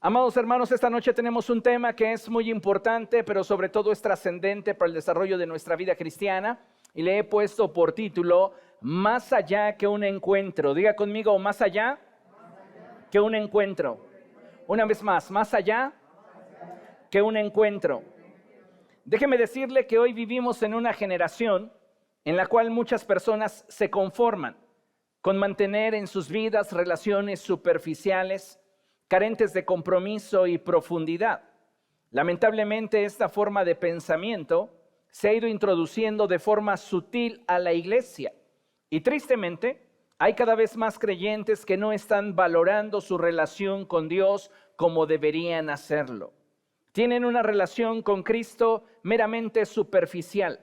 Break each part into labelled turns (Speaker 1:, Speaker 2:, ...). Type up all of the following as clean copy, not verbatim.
Speaker 1: Amados hermanos, esta noche tenemos un tema que es muy importante, pero sobre todo es trascendente para el desarrollo de nuestra vida cristiana. Y le he puesto por título, Más allá que un encuentro. Diga conmigo, más allá que un encuentro. Una vez más allá que un encuentro. Déjeme decirle que hoy vivimos en una generación en la cual muchas personas se conforman con mantener en sus vidas relaciones superficiales, carentes de compromiso y profundidad. Lamentablemente, esta forma de pensamiento se ha ido introduciendo de forma sutil a la iglesia. Y tristemente, hay cada vez más creyentes que no están valorando su relación con Dios como deberían hacerlo. Tienen una relación con Cristo meramente superficial.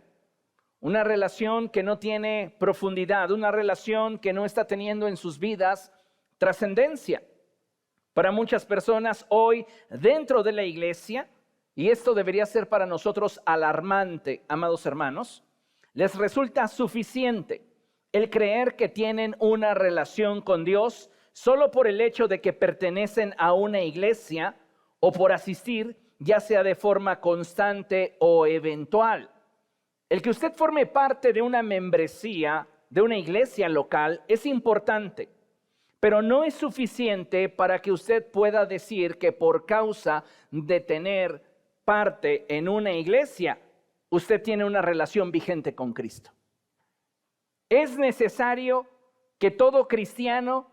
Speaker 1: Una relación que no tiene profundidad, una relación que no está teniendo en sus vidas trascendencia. Para muchas personas hoy dentro de la iglesia, y esto debería ser para nosotros alarmante, amados hermanos, les resulta suficiente el creer que tienen una relación con Dios solo por el hecho de que pertenecen a una iglesia o por asistir, ya sea de forma constante o eventual. El que usted forme parte de una membresía, de una iglesia local, es importante. Pero no es suficiente para que usted pueda decir que por causa de tener parte en una iglesia, usted tiene una relación vigente con Cristo. Es necesario que todo cristiano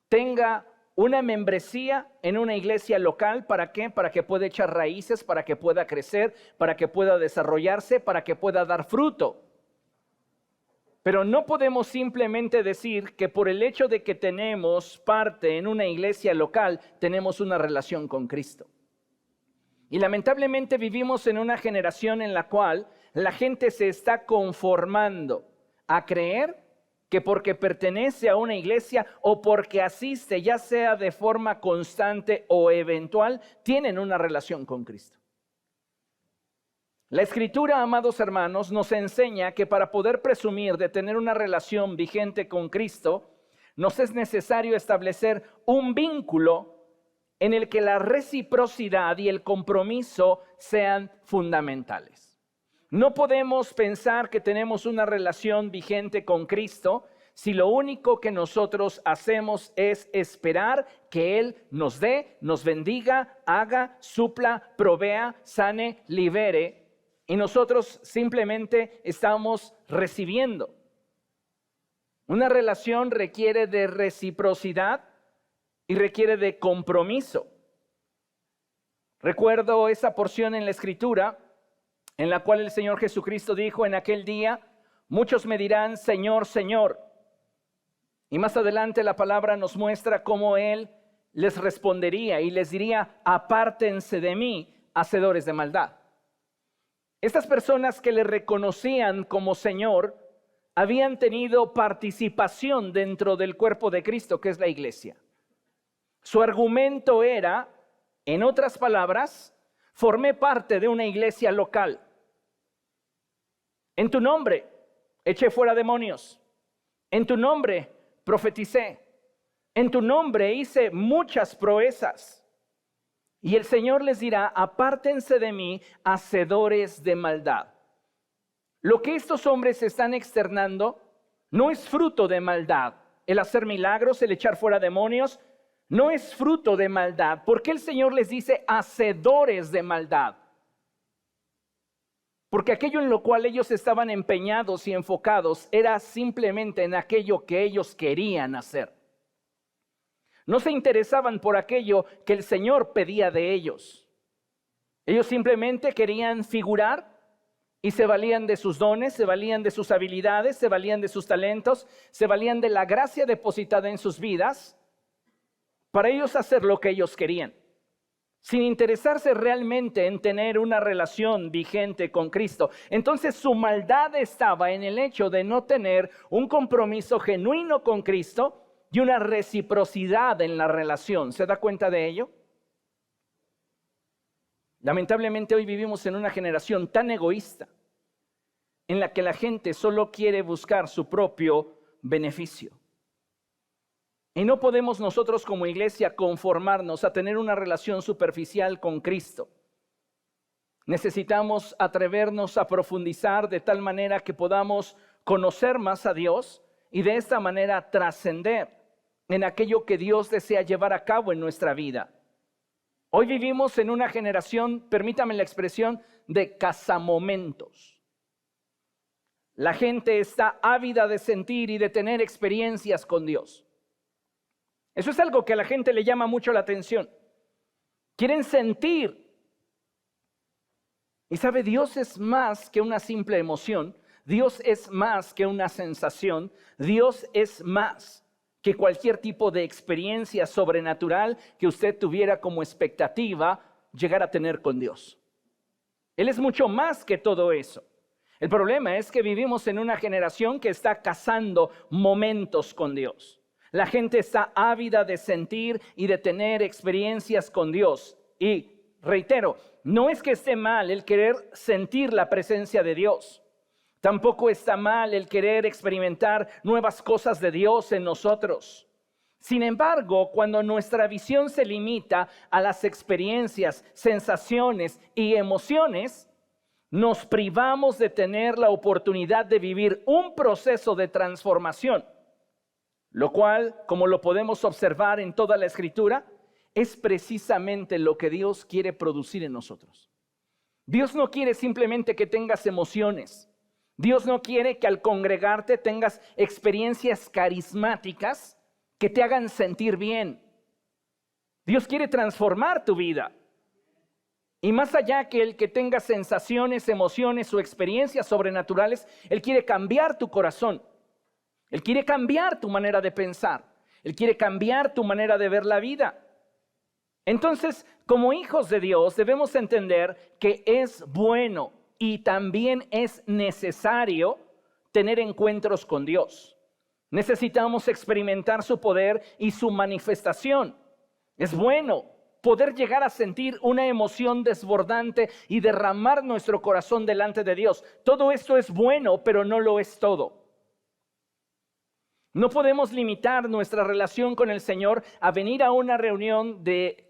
Speaker 1: tenga una membresía en una iglesia local. ¿Para qué? Para que pueda echar raíces, para que pueda crecer, para que pueda desarrollarse, para que pueda dar fruto. Pero no podemos simplemente decir que por el hecho de que tenemos parte en una iglesia local, tenemos una relación con Cristo. Y lamentablemente vivimos en una generación en la cual la gente se está conformando a creer que porque pertenece a una iglesia o porque asiste, ya sea de forma constante o eventual, tienen una relación con Cristo. La Escritura, amados hermanos, nos enseña que para poder presumir de tener una relación vigente con Cristo, nos es necesario establecer un vínculo en el que la reciprocidad y el compromiso sean fundamentales. No podemos pensar que tenemos una relación vigente con Cristo si lo único que nosotros hacemos es esperar que Él nos dé, nos bendiga, haga, supla, provea, sane, libere. Y nosotros simplemente estamos recibiendo. Una relación requiere de reciprocidad y requiere de compromiso. Recuerdo esa porción en la Escritura en la cual el Señor Jesucristo dijo en aquel día, muchos me dirán, Señor, Señor. Y más adelante la palabra nos muestra cómo Él les respondería y les diría, apártense de mí, hacedores de maldad. Estas personas que le reconocían como Señor habían tenido participación dentro del cuerpo de Cristo, que es la iglesia. Su argumento era, en otras palabras, formé parte de una iglesia local. En tu nombre eché fuera demonios. En tu nombre profeticé. En tu nombre hice muchas proezas. Y el Señor les dirá, apártense de mí, hacedores de maldad. Lo que estos hombres están externando no es fruto de maldad. El hacer milagros, el echar fuera demonios, no es fruto de maldad. ¿Por qué el Señor les dice hacedores de maldad? Porque aquello en lo cual ellos estaban empeñados y enfocados era simplemente en aquello que ellos querían hacer. No se interesaban por aquello que el Señor pedía de ellos. Ellos simplemente querían figurar y se valían de sus dones, se valían de sus habilidades, se valían de sus talentos, se valían de la gracia depositada en sus vidas para ellos hacer lo que ellos querían, sin interesarse realmente en tener una relación vigente con Cristo. Entonces su maldad estaba en el hecho de no tener un compromiso genuino con Cristo y una reciprocidad en la relación. ¿Se da cuenta de ello? Lamentablemente hoy vivimos en una generación tan egoísta en la que la gente solo quiere buscar su propio beneficio. Y no podemos nosotros como iglesia conformarnos a tener una relación superficial con Cristo. Necesitamos atrevernos a profundizar de tal manera que podamos conocer más a Dios y de esta manera trascender en aquello que Dios desea llevar a cabo en nuestra vida. Hoy vivimos en una generación, permítame la expresión, de cazamomentos. La gente está ávida de sentir y de tener experiencias con Dios. Eso es algo que a la gente le llama mucho la atención. Quieren sentir. Y sabe, Dios es más que una simple emoción. Dios es más que una sensación. Dios es más que cualquier tipo de experiencia sobrenatural que usted tuviera como expectativa llegar a tener con Dios. Él es mucho más que todo eso. El problema es que vivimos en una generación que está cazando momentos con Dios. La gente está ávida de sentir y de tener experiencias con Dios. Y reitero, no es que esté mal el querer sentir la presencia de Dios. Tampoco está mal el querer experimentar nuevas cosas de Dios en nosotros. Sin embargo, cuando nuestra visión se limita a las experiencias, sensaciones y emociones, nos privamos de tener la oportunidad de vivir un proceso de transformación, lo cual, como lo podemos observar en toda la Escritura, es precisamente lo que Dios quiere producir en nosotros. Dios no quiere simplemente que tengas emociones. Dios no quiere que al congregarte tengas experiencias carismáticas que te hagan sentir bien. Dios quiere transformar tu vida. Y más allá que el que tengas sensaciones, emociones o experiencias sobrenaturales, Él quiere cambiar tu corazón. Él quiere cambiar tu manera de pensar. Él quiere cambiar tu manera de ver la vida. Entonces, como hijos de Dios, debemos entender que es bueno y también es necesario tener encuentros con Dios. Necesitamos experimentar su poder y su manifestación. Es bueno poder llegar a sentir una emoción desbordante y derramar nuestro corazón delante de Dios. Todo esto es bueno, pero no lo es todo. No podemos limitar nuestra relación con el Señor a venir a una reunión de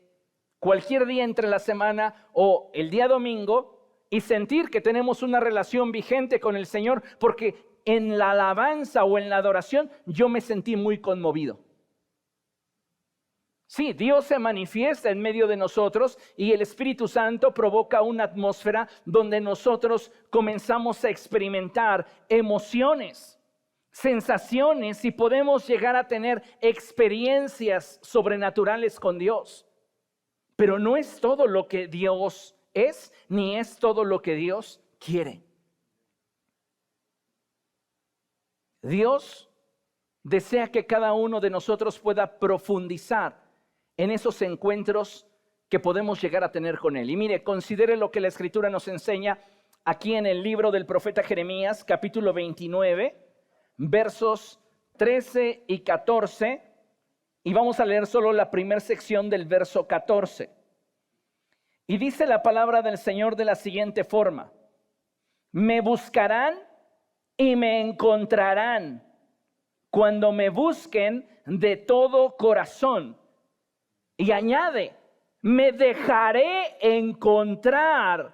Speaker 1: cualquier día entre la semana o el día domingo y sentir que tenemos una relación vigente con el Señor porque en la alabanza o en la adoración yo me sentí muy conmovido. Sí, Dios se manifiesta en medio de nosotros y el Espíritu Santo provoca una atmósfera donde nosotros comenzamos a experimentar emociones, sensaciones y podemos llegar a tener experiencias sobrenaturales con Dios. Pero no es todo lo que Dios es, ni es todo lo que Dios quiere. Dios desea que cada uno de nosotros pueda profundizar en esos encuentros que podemos llegar a tener con Él. Y mire, considere lo que la Escritura nos enseña aquí en el libro del profeta Jeremías, capítulo 29, versos 13 y 14. Y vamos a leer solo la primera sección del verso 14. Y dice la palabra del Señor de la siguiente forma: me buscarán y me encontrarán cuando me busquen de todo corazón. Y añade, me dejaré encontrar,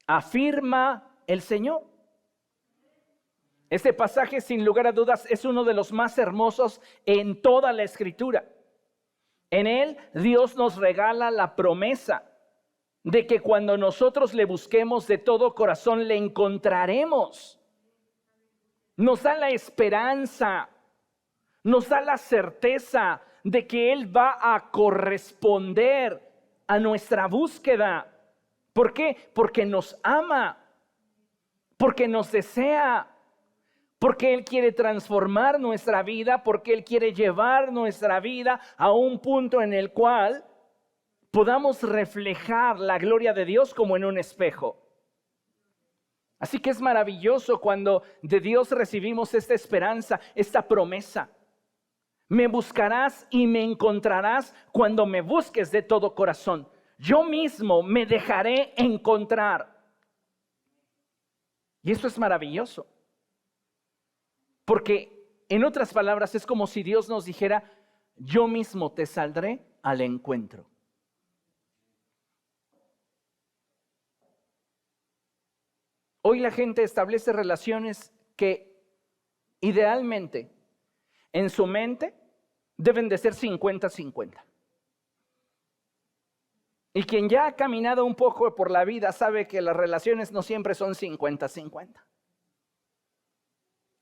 Speaker 1: afirma el Señor. Este pasaje, sin lugar a dudas, es uno de los más hermosos en toda la Escritura. En él, Dios nos regala la promesa de que cuando nosotros le busquemos de todo corazón, le encontraremos. Nos da la esperanza, nos da la certeza de que Él va a corresponder a nuestra búsqueda. ¿Por qué? Porque nos ama, porque nos desea, porque Él quiere transformar nuestra vida, porque Él quiere llevar nuestra vida a un punto en el cual podamos reflejar la gloria de Dios como en un espejo. Así que es maravilloso cuando de Dios recibimos esta esperanza, esta promesa. Me buscarás y me encontrarás cuando me busques de todo corazón. Yo mismo me dejaré encontrar. Y eso es maravilloso. Porque en otras palabras es como si Dios nos dijera, yo mismo te saldré al encuentro. Hoy la gente establece relaciones que idealmente en su mente deben de ser 50-50. Y quien ya ha caminado un poco por la vida sabe que las relaciones no siempre son 50-50.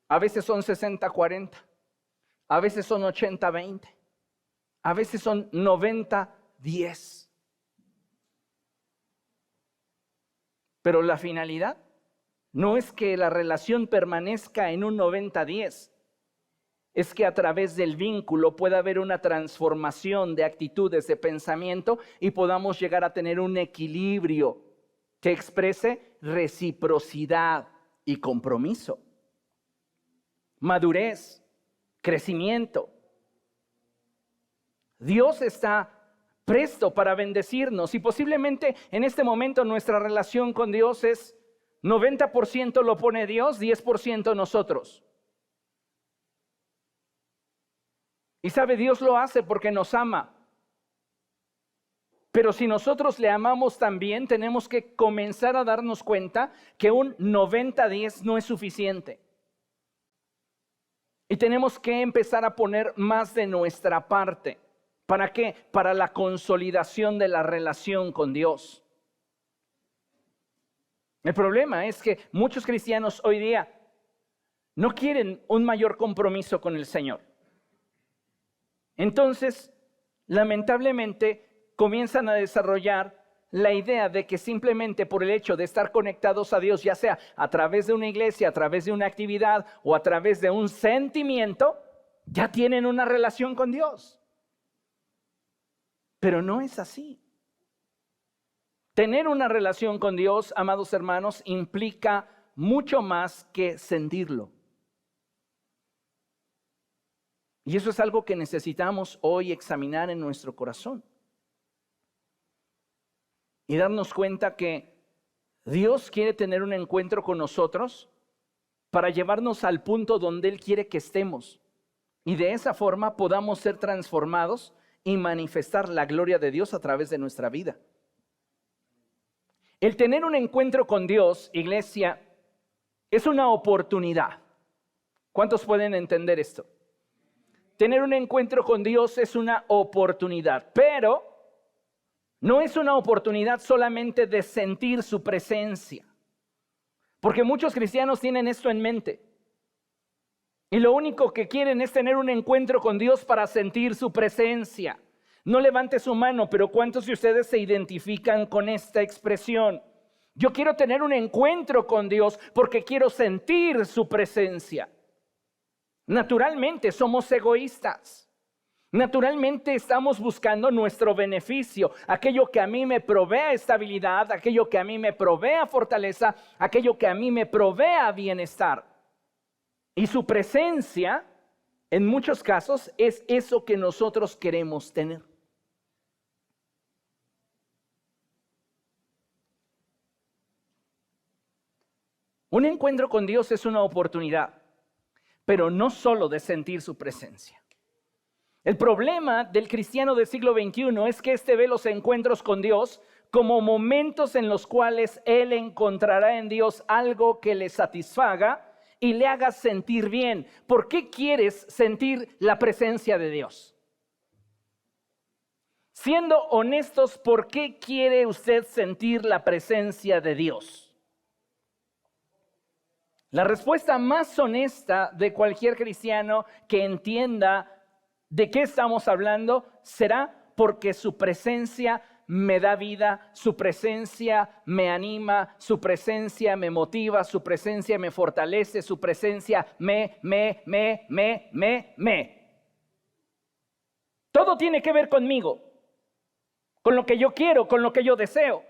Speaker 1: A veces son 60-40, a veces son 80-20, a veces son 90-10. Pero la finalidad no es que la relación permanezca en un 90-10, es que a través del vínculo pueda haber una transformación de actitudes, de pensamiento y podamos llegar a tener un equilibrio que exprese reciprocidad y compromiso, madurez, crecimiento. Dios está presto para bendecirnos y posiblemente en este momento nuestra relación con Dios es 90% lo pone Dios, 10% nosotros. Y sabe, Dios lo hace porque nos ama. Pero si nosotros le amamos también, tenemos que comenzar a darnos cuenta que un 90-10 no es suficiente. Y tenemos que empezar a poner más de nuestra parte. ¿Para qué? Para la consolidación de la relación con Dios. El problema es que muchos cristianos hoy día no quieren un mayor compromiso con el Señor. Entonces, lamentablemente, comienzan a desarrollar la idea de que simplemente por el hecho de estar conectados a Dios, ya sea a través de una iglesia, a través de una actividad o a través de un sentimiento, ya tienen una relación con Dios. Pero no es así. Tener una relación con Dios, amados hermanos, implica mucho más que sentirlo. Y eso es algo que necesitamos hoy examinar en nuestro corazón. Y darnos cuenta que Dios quiere tener un encuentro con nosotros para llevarnos al punto donde Él quiere que estemos. Y de esa forma podamos ser transformados y manifestar la gloria de Dios a través de nuestra vida. El tener un encuentro con Dios, iglesia, es una oportunidad. ¿Cuántos pueden entender esto? Tener un encuentro con Dios es una oportunidad, pero no es una oportunidad solamente de sentir su presencia. Porque muchos cristianos tienen esto en mente. Y lo único que quieren es tener un encuentro con Dios para sentir su presencia. No levante su mano, pero ¿cuántos de ustedes se identifican con esta expresión? Yo quiero tener un encuentro con Dios porque quiero sentir su presencia. Naturalmente somos egoístas. Naturalmente estamos buscando nuestro beneficio, aquello que a mí me provea estabilidad, aquello que a mí me provea fortaleza, aquello que a mí me provea bienestar. Y su presencia, en muchos casos, es eso que nosotros queremos tener. Un encuentro con Dios es una oportunidad, pero no solo de sentir su presencia. El problema del cristiano del siglo XXI es que ve los encuentros con Dios como momentos en los cuales él encontrará en Dios algo que le satisfaga y le haga sentir bien. ¿Por qué quieres sentir la presencia de Dios? Siendo honestos, ¿por qué quiere usted sentir la presencia de Dios? La respuesta más honesta de cualquier cristiano que entienda de qué estamos hablando será porque su presencia me da vida, su presencia me anima, su presencia me motiva, su presencia me fortalece, su presencia me. Todo tiene que ver conmigo, con lo que yo quiero, con lo que yo deseo.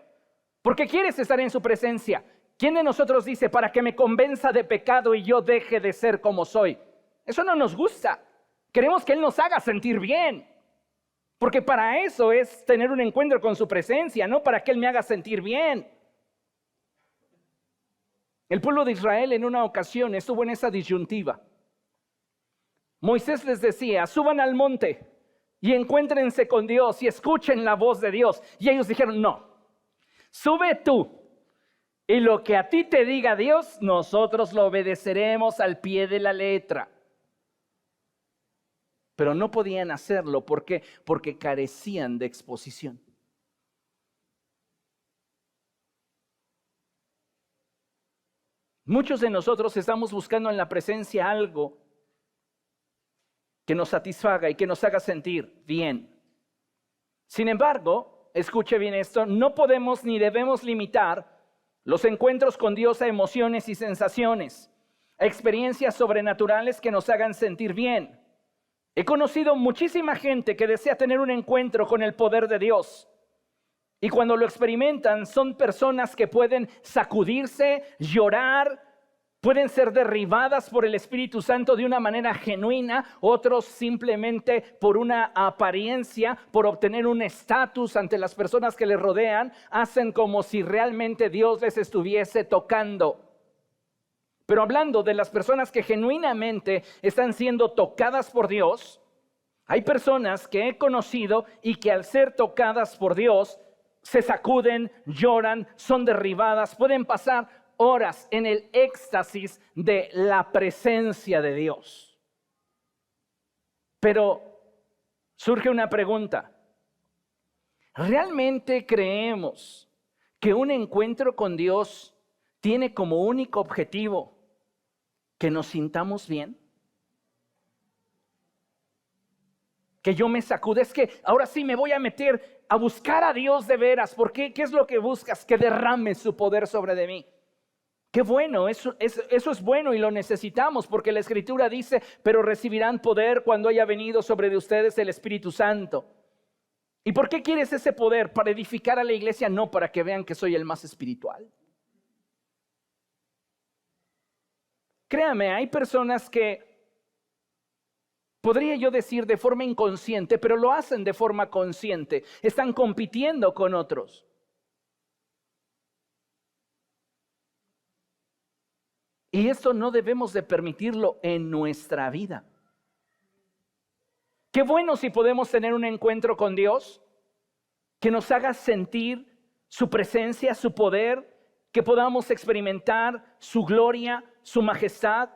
Speaker 1: Porque quieres estar en su presencia. ¿Quién de nosotros dice para que me convenza de pecado y yo deje de ser como soy? Eso no nos gusta. Queremos que Él nos haga sentir bien. Porque para eso es tener un encuentro con su presencia, no para que Él me haga sentir bien. El pueblo de Israel en una ocasión estuvo en esa disyuntiva. Moisés les decía, suban al monte, y encuéntrense con Dios y escuchen la voz de Dios. Y ellos dijeron, no, sube tú. Y lo que a ti te diga Dios, nosotros lo obedeceremos al pie de la letra. Pero no podían hacerlo. ¿Por qué? Porque carecían de exposición. Muchos de nosotros estamos buscando en la presencia algo que nos satisfaga y que nos haga sentir bien. Sin embargo, escuche bien esto, no podemos ni debemos limitar los encuentros con Dios a emociones y sensaciones, a experiencias sobrenaturales que nos hagan sentir bien. He conocido muchísima gente que desea tener un encuentro con el poder de Dios. Y cuando lo experimentan, son personas que pueden sacudirse, llorar, pueden ser derribadas por el Espíritu Santo de una manera genuina, otros simplemente por una apariencia, por obtener un estatus ante las personas que les rodean, hacen como si realmente Dios les estuviese tocando. Pero hablando de las personas que genuinamente están siendo tocadas por Dios, hay personas que he conocido y que al ser tocadas por Dios, se sacuden, lloran, son derribadas, pueden pasar horas en el éxtasis de la presencia de Dios. Pero surge una pregunta. ¿Realmente creemos que un encuentro con Dios tiene como único objetivo que nos sintamos bien? Que yo me sacude, es que ahora sí me voy a meter a buscar a Dios de veras. ¿Por qué? ¿Qué es lo que buscas? Que derrame su poder sobre de mí. Qué bueno, eso es bueno y lo necesitamos porque la Escritura dice, pero recibirán poder cuando haya venido sobre de ustedes el Espíritu Santo. ¿Y por qué quieres ese poder? Para edificar a la iglesia, no para que vean que soy el más espiritual. Créame, hay personas que podría yo decir de forma inconsciente, pero lo hacen de forma consciente. Están compitiendo con otros. Y esto no debemos de permitirlo en nuestra vida. Qué bueno si podemos tener un encuentro con Dios que nos haga sentir su presencia, su poder, que podamos experimentar su gloria, su majestad.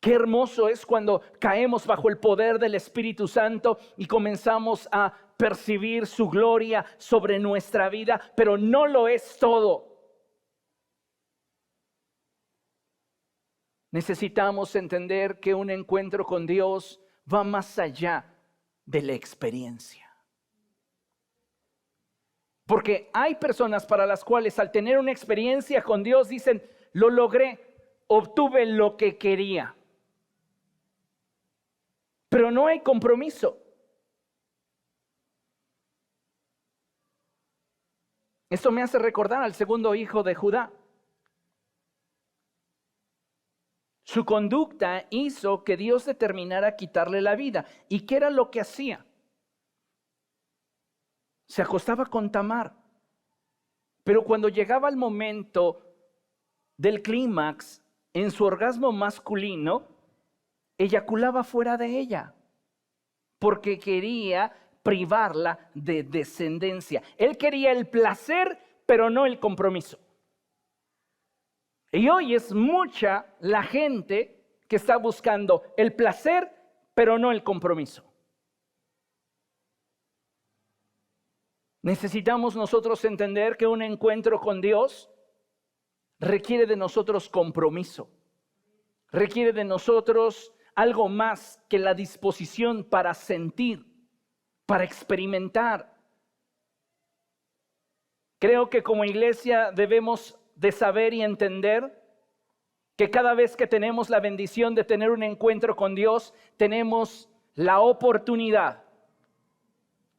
Speaker 1: Qué hermoso es cuando caemos bajo el poder del Espíritu Santo y comenzamos a percibir su gloria sobre nuestra vida, pero no lo es todo. Necesitamos entender que un encuentro con Dios va más allá de la experiencia. Porque hay personas para las cuales al tener una experiencia con Dios dicen, lo logré, obtuve lo que quería. Pero no hay compromiso. Esto me hace recordar al segundo hijo de Judá. Su conducta hizo que Dios determinara quitarle la vida. ¿Y qué era lo que hacía? Se acostaba con Tamar. Pero cuando llegaba el momento del clímax, en su orgasmo masculino, eyaculaba fuera de ella. Porque quería privarla de descendencia. Él quería el placer, pero no el compromiso. Y hoy es mucha la gente que está buscando el placer, pero no el compromiso. Necesitamos nosotros entender que un encuentro con Dios requiere de nosotros compromiso. Requiere de nosotros algo más que la disposición para sentir, para experimentar. Creo que como iglesia debemos de saber y entender que cada vez que tenemos la bendición de tener un encuentro con Dios, tenemos la oportunidad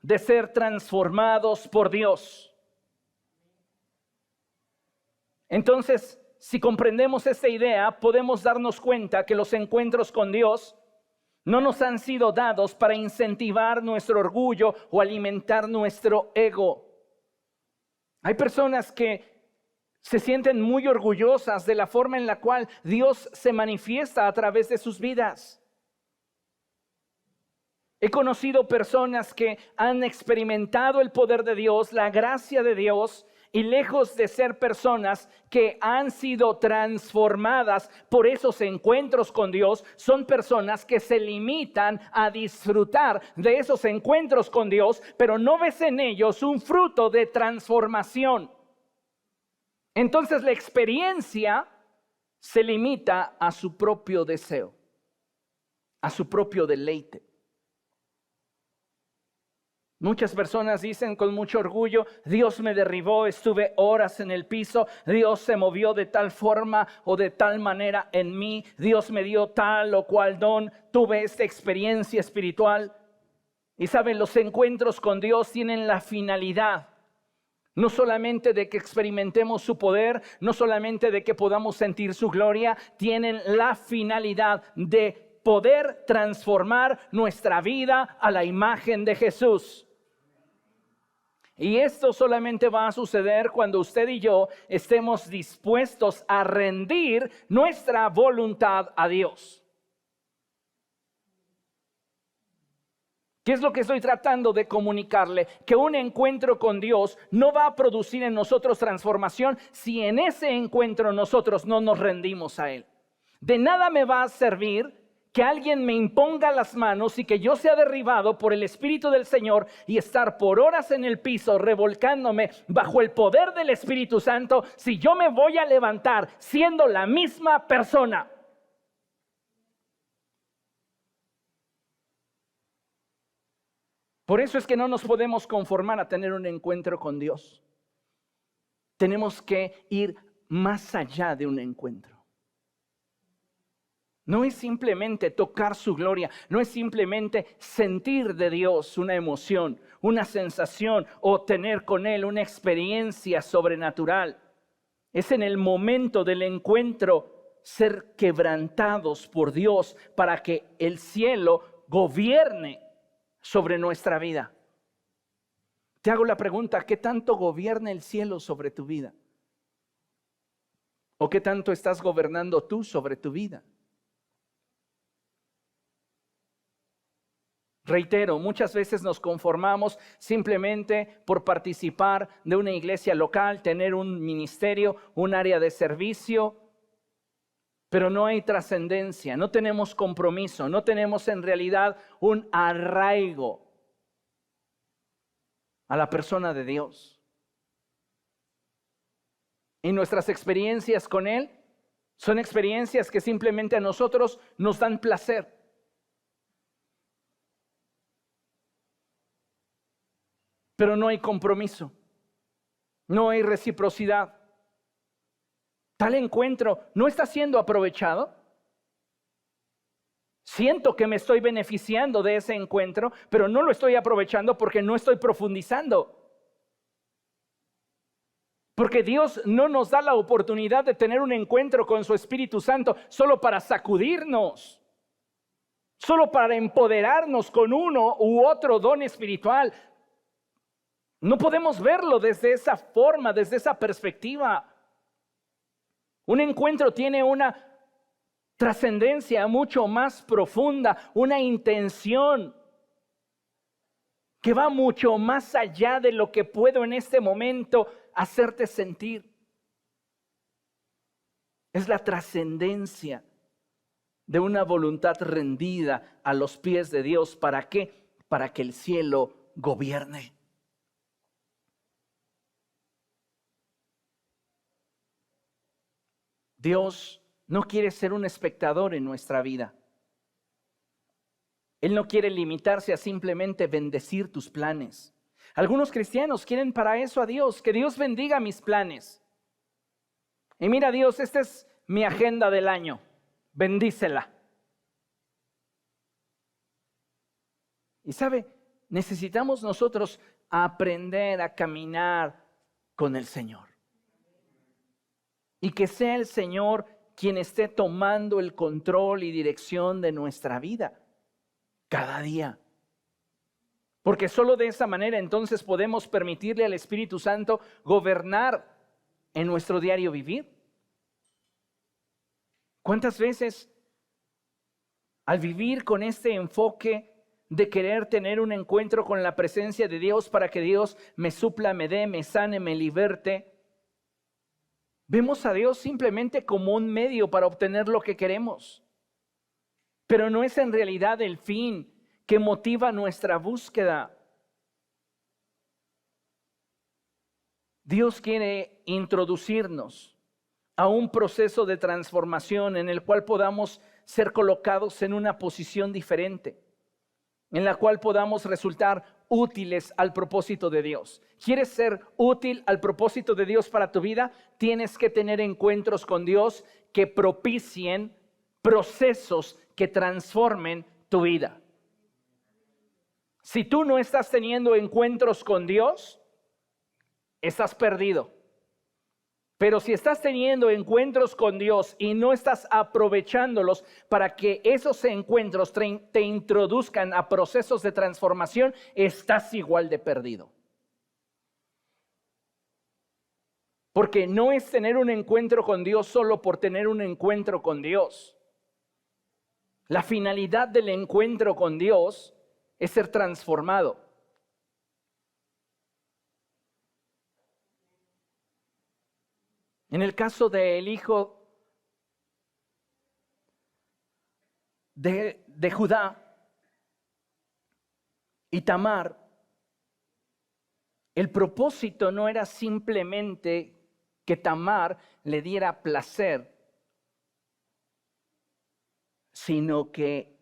Speaker 1: de ser transformados por Dios. Entonces, si comprendemos esta idea, podemos darnos cuenta que los encuentros con Dios no nos han sido dados para incentivar nuestro orgullo o alimentar nuestro ego. Hay personas que se sienten muy orgullosas de la forma en la cual Dios se manifiesta a través de sus vidas. He conocido personas que han experimentado el poder de Dios, la gracia de Dios, y lejos de ser personas que han sido transformadas por esos encuentros con Dios, son personas que se limitan a disfrutar de esos encuentros con Dios, pero no ves en ellos un fruto de transformación. Entonces la experiencia se limita a su propio deseo, a su propio deleite. Muchas personas dicen con mucho orgullo: Dios me derribó, estuve horas en el piso, Dios se movió de tal forma o de tal manera en mí, Dios me dio tal o cual don, tuve esta experiencia espiritual. Y saben, los encuentros con Dios tienen la finalidad no solamente de que experimentemos su poder, no solamente de que podamos sentir su gloria, tienen la finalidad de poder transformar nuestra vida a la imagen de Jesús. Y esto solamente va a suceder cuando usted y yo estemos dispuestos a rendir nuestra voluntad a Dios. ¿Qué es lo que estoy tratando de comunicarle? Que un encuentro con Dios no va a producir en nosotros transformación si en ese encuentro nosotros no nos rendimos a Él. De nada me va a servir que alguien me imponga las manos y que yo sea derribado por el Espíritu del Señor y estar por horas en el piso revolcándome bajo el poder del Espíritu Santo, si yo me voy a levantar siendo la misma persona. Por eso es que no nos podemos conformar a tener un encuentro con Dios. Tenemos que ir más allá de un encuentro. No es simplemente tocar su gloria, no es simplemente sentir de Dios una emoción, una sensación o tener con Él una experiencia sobrenatural. Es en el momento del encuentro ser quebrantados por Dios para que el cielo gobierne sobre nuestra vida. Te hago la pregunta: ¿qué tanto gobierna el cielo sobre tu vida? ¿O qué tanto estás gobernando tú sobre tu vida? Reitero, muchas veces nos conformamos simplemente por participar de una iglesia local, tener un ministerio, un área de servicio, pero no hay trascendencia, no tenemos compromiso, no tenemos en realidad un arraigo a la persona de Dios. Y nuestras experiencias con Él son experiencias que simplemente a nosotros nos dan placer. Pero no hay compromiso, no hay reciprocidad. Tal encuentro no está siendo aprovechado. Siento que me estoy beneficiando de ese encuentro, pero no lo estoy aprovechando porque no estoy profundizando. Porque Dios no nos da la oportunidad de tener un encuentro con su Espíritu Santo solo para sacudirnos, solo para empoderarnos con uno u otro don espiritual. No podemos verlo desde esa forma, desde esa perspectiva. Un encuentro tiene una trascendencia mucho más profunda, una intención que va mucho más allá de lo que puedo en este momento hacerte sentir. Es la trascendencia de una voluntad rendida a los pies de Dios. ¿Para qué? Para que el cielo gobierne. Dios no quiere ser un espectador en nuestra vida. Él no quiere limitarse a simplemente bendecir tus planes. Algunos cristianos quieren para eso a Dios, que Dios bendiga mis planes. Y mira, Dios, esta es mi agenda del año, bendícela. Y sabe, necesitamos nosotros aprender a caminar con el Señor. Y que sea el Señor quien esté tomando el control y dirección de nuestra vida cada día. Porque solo de esa manera entonces podemos permitirle al Espíritu Santo gobernar en nuestro diario vivir. ¿Cuántas veces al vivir con este enfoque de querer tener un encuentro con la presencia de Dios para que Dios me supla, me dé, me sane, me liberte. Vemos a Dios simplemente como un medio para obtener lo que queremos. Pero no es en realidad el fin que motiva nuestra búsqueda. Dios quiere introducirnos a un proceso de transformación en el cual podamos ser colocados en una posición diferente, en la cual podamos resultar útiles al propósito de Dios. ¿Quieres ser útil al propósito de Dios para tu vida? Tienes que tener encuentros con Dios que propicien procesos que transformen tu vida. Si tú no estás teniendo encuentros con Dios, estás perdido. Pero si estás teniendo encuentros con Dios y no estás aprovechándolos para que esos encuentros te introduzcan a procesos de transformación, estás igual de perdido. Porque no es tener un encuentro con Dios solo por tener un encuentro con Dios. La finalidad del encuentro con Dios es ser transformado. En el caso del hijo de Judá y Tamar, el propósito no era simplemente que Tamar le diera placer, sino que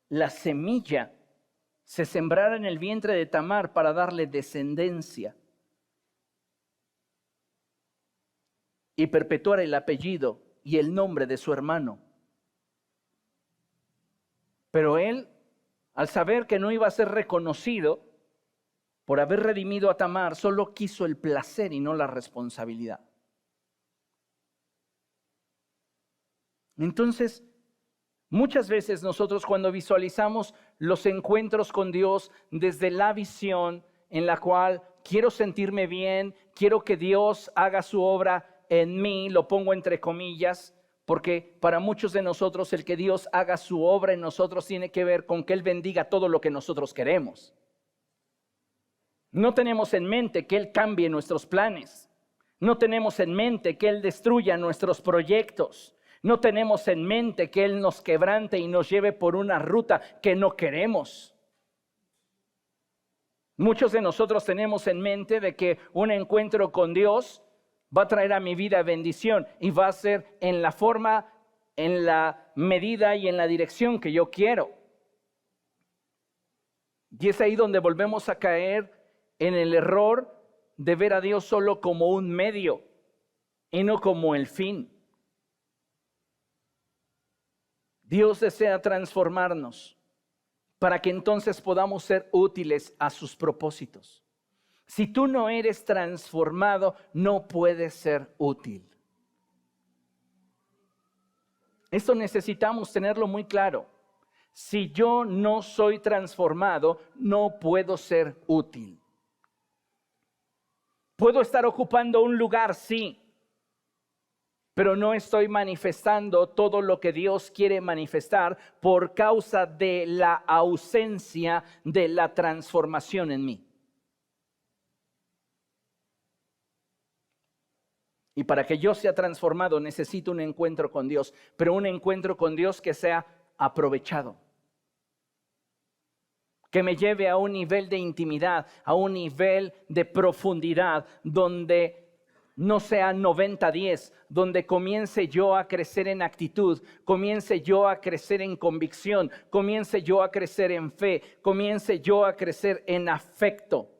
Speaker 1: la semilla se sembrara en el vientre de Tamar para darle descendencia y perpetuar el apellido y el nombre de su hermano. Pero él, al saber que no iba a ser reconocido por haber redimido a Tamar, solo quiso el placer y no la responsabilidad. Entonces, muchas veces nosotros cuando visualizamos los encuentros con Dios desde la visión en la cual quiero sentirme bien, quiero que Dios haga su obra en mí, lo pongo entre comillas, porque para muchos de nosotros el que Dios haga su obra en nosotros tiene que ver con que Él bendiga todo lo que nosotros queremos. No tenemos en mente que Él cambie nuestros planes. No tenemos en mente que Él destruya nuestros proyectos. No tenemos en mente que Él nos quebrante y nos lleve por una ruta que no queremos. Muchos de nosotros tenemos en mente de que un encuentro con Dios va a traer a mi vida bendición y va a ser en la forma, en la medida y en la dirección que yo quiero. Y es ahí donde volvemos a caer en el error de ver a Dios solo como un medio y no como el fin. Dios desea transformarnos para que entonces podamos ser útiles a sus propósitos. Si tú no eres transformado, no puedes ser útil. Esto necesitamos tenerlo muy claro. Si yo no soy transformado, no puedo ser útil. Puedo estar ocupando un lugar, sí, pero no estoy manifestando todo lo que Dios quiere manifestar por causa de la ausencia de la transformación en mí. Y para que yo sea transformado necesito un encuentro con Dios, pero un encuentro con Dios que sea aprovechado. Que me lleve a un nivel de intimidad, a un nivel de profundidad, donde no sea 90-10, donde comience yo a crecer en actitud, comience yo a crecer en convicción, comience yo a crecer en fe, comience yo a crecer en afecto.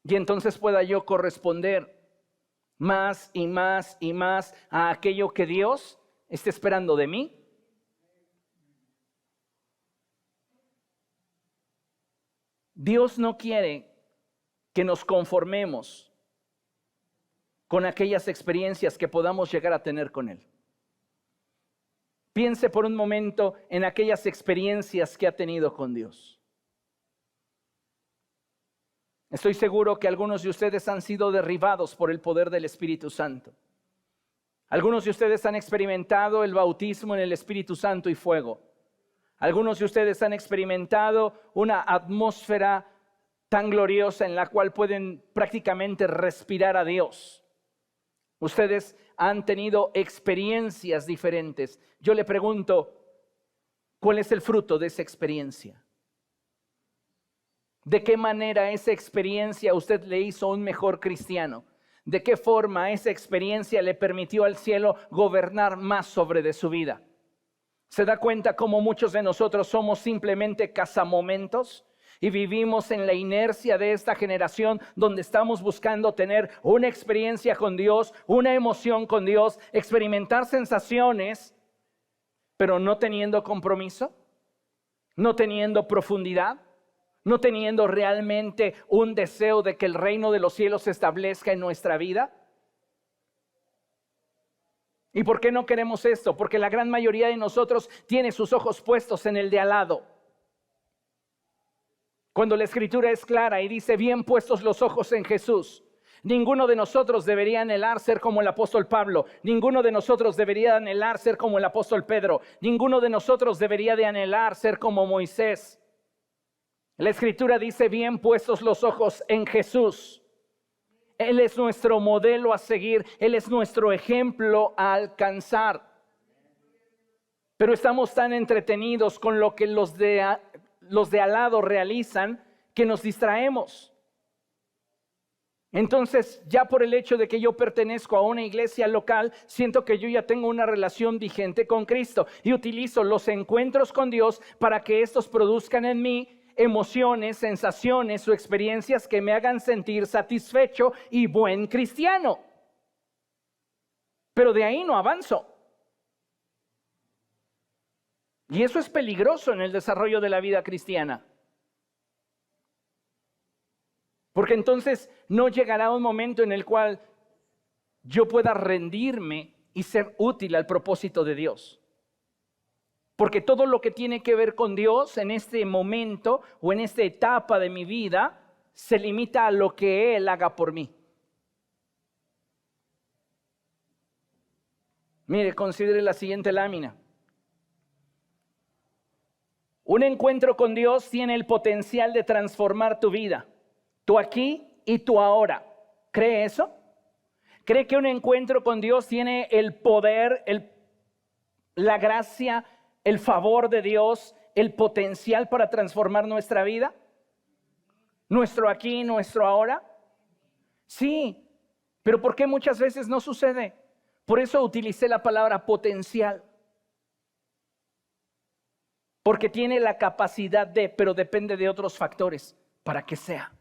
Speaker 1: Y entonces pueda yo corresponder más y más y más a aquello que Dios está esperando de mí. Dios no quiere que nos conformemos con aquellas experiencias que podamos llegar a tener con Él. Piense por un momento en aquellas experiencias que ha tenido con Dios. Estoy seguro que algunos de ustedes han sido derribados por el poder del Espíritu Santo. Algunos de ustedes han experimentado el bautismo en el Espíritu Santo y fuego. Algunos de ustedes han experimentado una atmósfera tan gloriosa en la cual pueden prácticamente respirar a Dios. Ustedes han tenido experiencias diferentes. Yo le pregunto, ¿cuál es el fruto de esa experiencia? ¿De qué manera esa experiencia a usted le hizo un mejor cristiano? ¿De qué forma esa experiencia le permitió al cielo gobernar más sobre de su vida? ¿Se da cuenta cómo muchos de nosotros somos simplemente cazamomentos y vivimos en la inercia de esta generación donde estamos buscando tener una experiencia con Dios, una emoción con Dios, experimentar sensaciones, pero no teniendo compromiso, no teniendo profundidad, no teniendo realmente un deseo de que el reino de los cielos se establezca en nuestra vida? ¿Y por qué no queremos esto? Porque la gran mayoría de nosotros tiene sus ojos puestos en el de al lado. Cuando la escritura es clara y dice, bien puestos los ojos en Jesús. Ninguno de nosotros debería anhelar ser como el apóstol Pablo. Ninguno de nosotros debería anhelar ser como el apóstol Pedro. Ninguno de nosotros debería de anhelar ser como Moisés. La escritura dice, bien puestos los ojos en Jesús. Él es nuestro modelo a seguir. Él es nuestro ejemplo a alcanzar. Pero estamos tan entretenidos con lo que los de al lado realizan que nos distraemos. Entonces, ya por el hecho de que yo pertenezco a una iglesia local, siento que yo ya tengo una relación vigente con Cristo y utilizo los encuentros con Dios para que estos produzcan en mí emociones, sensaciones o experiencias que me hagan sentir satisfecho y buen cristiano. Pero de ahí no avanzo. Y eso es peligroso en el desarrollo de la vida cristiana. Porque entonces no llegará un momento en el cual yo pueda rendirme y ser útil al propósito de Dios. Porque todo lo que tiene que ver con Dios en este momento o en esta etapa de mi vida se limita a lo que Él haga por mí. Mire, considere la siguiente lámina. Un encuentro con Dios tiene el potencial de transformar tu vida, tu aquí y tu ahora. ¿Cree eso? ¿Cree que un encuentro con Dios tiene el poder, la gracia, el favor de Dios, el potencial para transformar nuestra vida? ¿Nuestro aquí, nuestro ahora? Sí, pero ¿por qué muchas veces no sucede? Por eso utilicé la palabra potencial. Porque tiene la capacidad de, pero depende de otros factores para que sea.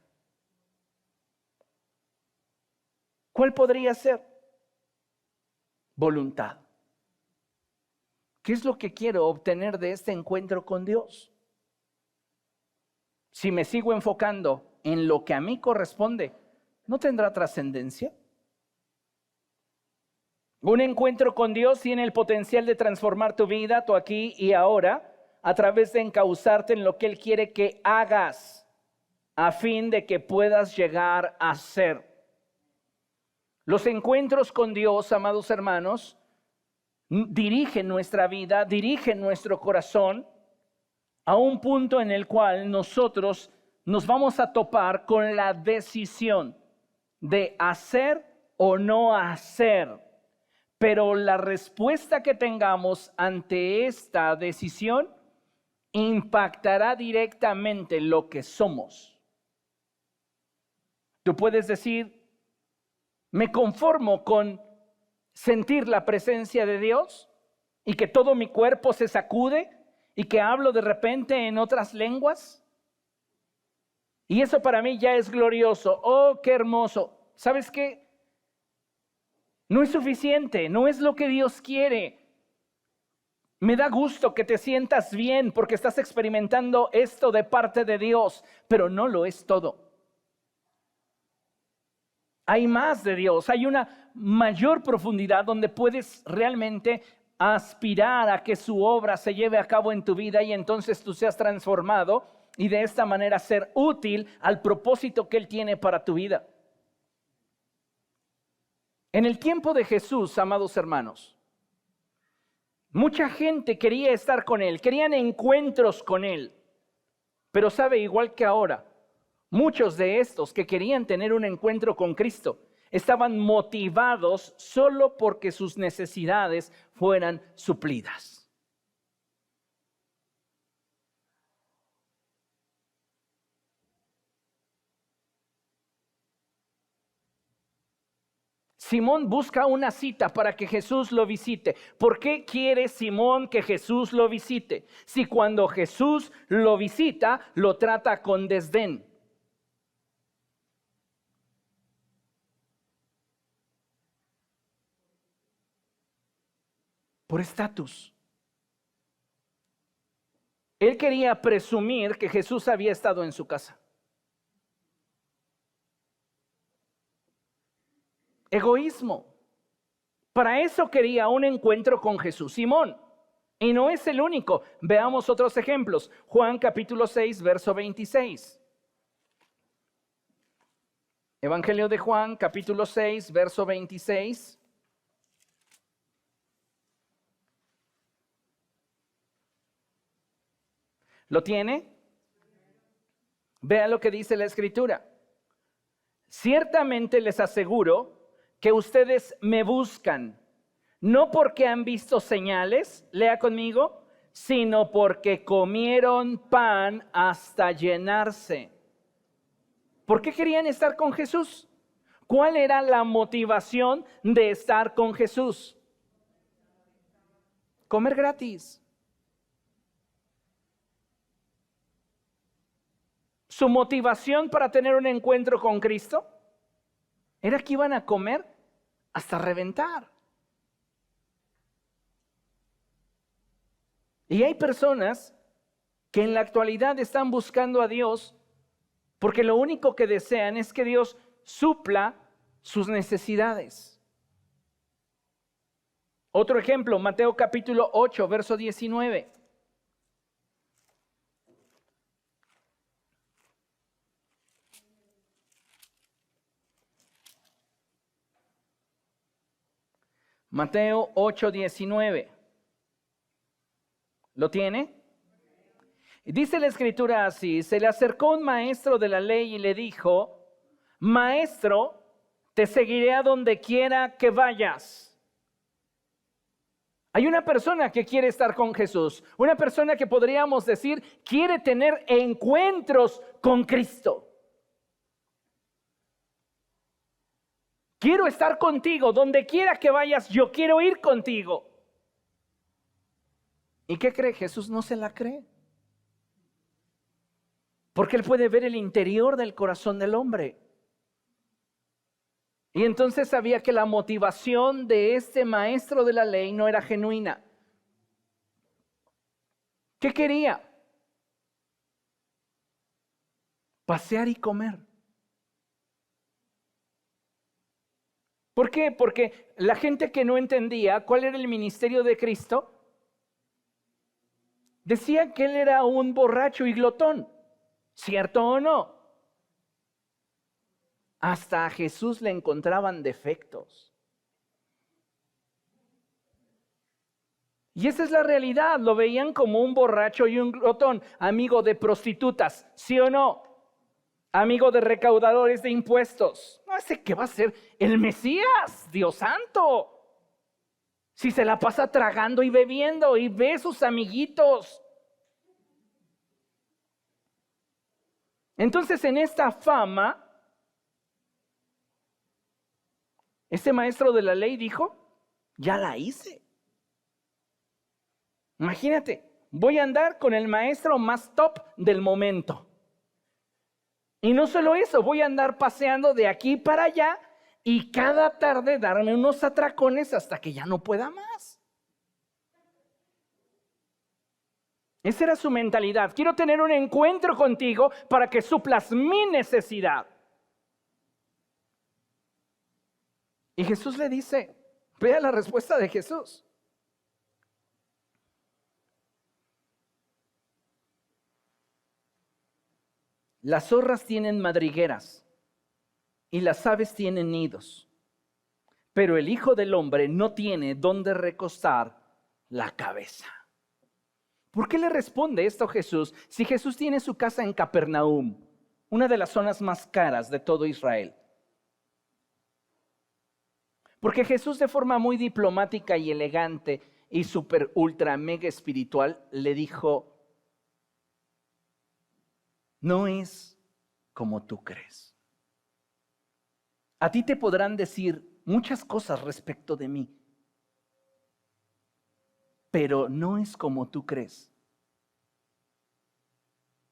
Speaker 1: ¿Cuál podría ser? Voluntad. ¿Qué es lo que quiero obtener de este encuentro con Dios? Si me sigo enfocando en lo que a mí corresponde, ¿no tendrá trascendencia? Un encuentro con Dios tiene el potencial de transformar tu vida, tu aquí y ahora, a través de encauzarte en lo que Él quiere que hagas, a fin de que puedas llegar a ser. Los encuentros con Dios, amados hermanos, dirigen nuestra vida, dirigen nuestro corazón a un punto en el cual nosotros nos vamos a topar con la decisión de hacer o no hacer. Pero la respuesta que tengamos ante esta decisión impactará directamente lo que somos. Tú puedes decir, me conformo con sentir la presencia de Dios y que todo mi cuerpo se sacude y que hablo de repente en otras lenguas. Y eso para mí ya es glorioso. Oh, qué hermoso. ¿Sabes qué? No es suficiente, no es lo que Dios quiere. Me da gusto que te sientas bien porque estás experimentando esto de parte de Dios, pero no lo es todo. Hay más de Dios, hay una mayor profundidad donde puedes realmente aspirar a que su obra se lleve a cabo en tu vida y entonces tú seas transformado y de esta manera ser útil al propósito que Él tiene para tu vida. En el tiempo de Jesús, amados hermanos, Mucha gente quería estar con Él, querían encuentros con Él. Pero sabe, igual que ahora, muchos de estos que querían tener un encuentro con Cristo estaban motivados solo porque sus necesidades fueran suplidas. Simón busca una cita para que Jesús lo visite. ¿Por qué quiere Simón que Jesús lo visite? Si cuando Jesús lo visita, lo trata con desdén. Por estatus. Él quería presumir que Jesús había estado en su casa. Egoísmo. Para eso quería un encuentro con Jesús, Simón. Y no es el único. Veamos otros ejemplos. Juan capítulo 6, verso 26. Evangelio de Juan capítulo 6, verso 26. ¿Lo tiene? Vea lo que dice la Escritura. Ciertamente les aseguro que ustedes me buscan, no porque han visto señales, lea conmigo, sino porque comieron pan hasta llenarse. ¿Por qué querían estar con Jesús? ¿Cuál era la motivación de estar con Jesús? Comer gratis. Su motivación para tener un encuentro con Cristo era que iban a comer hasta reventar. Y hay personas que en la actualidad están buscando a Dios porque lo único que desean es que Dios supla sus necesidades. Otro ejemplo, Mateo capítulo 8, verso 19. Mateo 8, 19. ¿Lo tiene? Dice la Escritura así: se le acercó un maestro de la ley y le dijo: Maestro, te seguiré a donde quiera que vayas. Hay una persona que quiere estar con Jesús, una persona que podríamos decir quiere tener encuentros con Cristo. Quiero estar contigo, donde quiera que vayas, yo quiero ir contigo. ¿Y qué cree? Jesús no se la cree. Porque Él puede ver el interior del corazón del hombre. Y entonces sabía que la motivación de este maestro de la ley no era genuina. ¿Qué quería? Pasear y comer. ¿Por qué? Porque la gente que no entendía cuál era el ministerio de Cristo decía que Él era un borracho y glotón. ¿Cierto o no? Hasta a Jesús le encontraban defectos. Y esa es la realidad. Lo veían como un borracho y un glotón, amigo de prostitutas, ¿sí o no? Amigo de recaudadores de impuestos. No, ese que va a ser el Mesías, Dios santo. Si se la pasa tragando y bebiendo y ve sus amiguitos. Entonces, en esta fama, este maestro de la ley dijo: ya la hice. Imagínate, voy a andar con el maestro más top del momento. Y no solo eso, voy a andar paseando de aquí para allá y cada tarde darme unos atracones hasta que ya no pueda más. Esa era su mentalidad. Quiero tener un encuentro contigo para que suplas mi necesidad. Y Jesús le dice, vea la respuesta de Jesús. Las zorras tienen madrigueras y las aves tienen nidos, pero el Hijo del Hombre no tiene dónde recostar la cabeza. ¿Por qué le responde esto Jesús si Jesús tiene su casa en Capernaum, una de las zonas más caras de todo Israel? Porque Jesús, de forma muy diplomática y elegante y súper ultra mega espiritual, le dijo: no es como tú crees. A ti te podrán decir muchas cosas respecto de mí, pero no es como tú crees.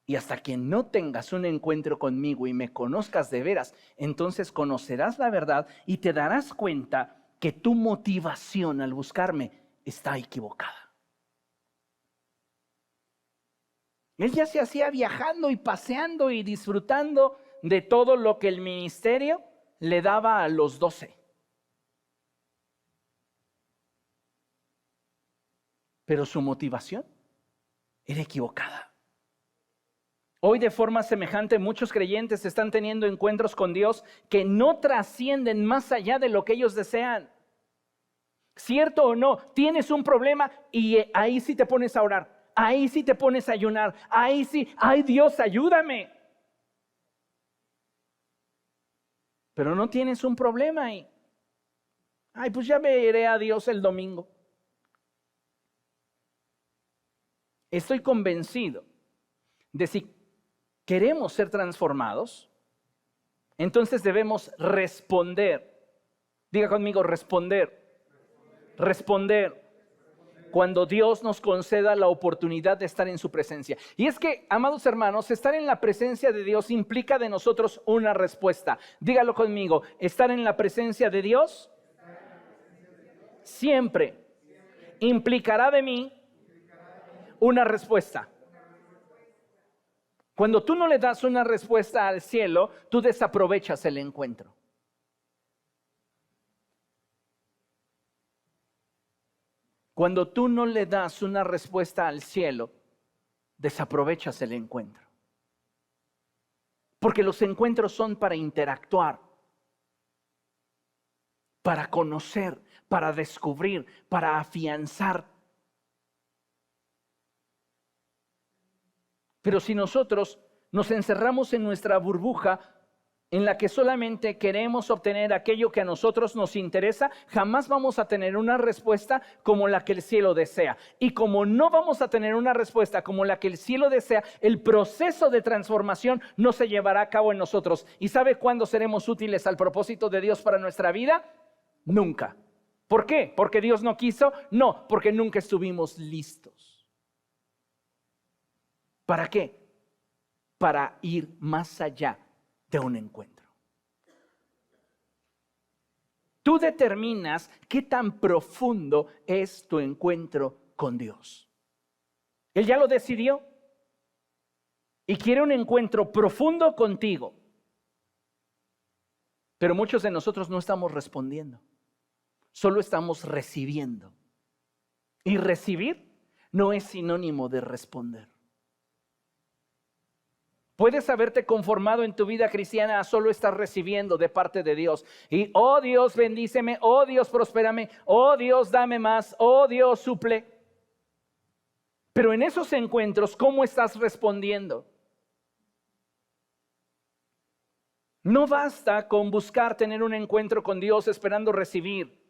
Speaker 1: Y hasta que no tengas un encuentro conmigo y me conozcas de veras, entonces conocerás la verdad y te darás cuenta que tu motivación al buscarme está equivocada. Él ya se hacía viajando y paseando y disfrutando de todo lo que el ministerio le daba a los 12. Pero su motivación era equivocada. Hoy, de forma semejante, muchos creyentes están teniendo encuentros con Dios que no trascienden más allá de lo que ellos desean. ¿Cierto o no? Tienes un problema y ahí sí te pones a orar, ahí sí te pones a ayunar, ahí sí, ¡ay Dios, ayúdame! Pero no tienes un problema y, ¡ay, pues ya veré a Dios el domingo! Estoy convencido de si queremos ser transformados, entonces debemos responder. Diga conmigo, responder. Responder cuando Dios nos conceda la oportunidad de estar en su presencia. Y es que, amados hermanos, estar en la presencia de Dios implica de nosotros una respuesta. Dígalo conmigo, estar en la presencia de Dios siempre implicará de mí una respuesta. Cuando tú no le das una respuesta al cielo, tú desaprovechas el encuentro. Cuando tú no le das una respuesta al cielo, desaprovechas el encuentro. Porque los encuentros son para interactuar, para conocer, para descubrir, para afianzar. Pero si nosotros nos encerramos en nuestra burbuja, en la que solamente queremos obtener aquello que a nosotros nos interesa, jamás vamos a tener una respuesta como la que el cielo desea. Y como no vamos a tener una respuesta como la que el cielo desea, el proceso de transformación no se llevará a cabo en nosotros. ¿Y sabe cuándo seremos útiles al propósito de Dios para nuestra vida? Nunca. ¿Por qué? ¿Porque Dios no quiso? No, porque nunca estuvimos listos. ¿Para qué? Para ir más allá de un encuentro. Tú determinas qué tan profundo es tu encuentro con Dios. Él ya lo decidió y quiere un encuentro profundo contigo. Pero muchos de nosotros no estamos respondiendo, solo estamos recibiendo. Y recibir no es sinónimo de responder. Puedes haberte conformado en tu vida cristiana a solo estar recibiendo de parte de Dios. Y, oh Dios, bendíceme, oh Dios, prospérame, oh Dios, dame más, oh Dios, suple. Pero en esos encuentros, ¿cómo estás respondiendo? No basta con buscar tener un encuentro con Dios esperando recibir.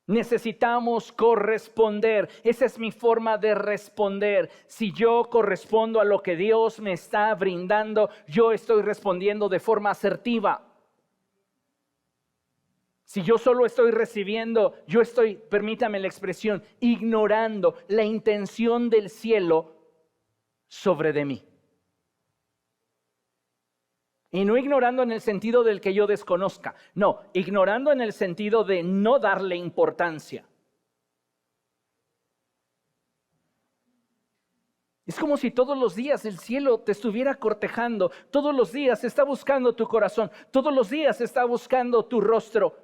Speaker 1: Necesitamos corresponder. Esa es mi forma de responder. Si yo correspondo a lo que Dios me está brindando, yo estoy respondiendo de forma asertiva. Si yo solo estoy recibiendo, yo estoy, permítame la expresión, ignorando la intención del cielo sobre de mí. Y no ignorando en el sentido del que yo desconozca. No, ignorando en el sentido de no darle importancia. Es como si todos los días el cielo te estuviera cortejando. Todos los días está buscando tu corazón. Todos los días está buscando tu rostro.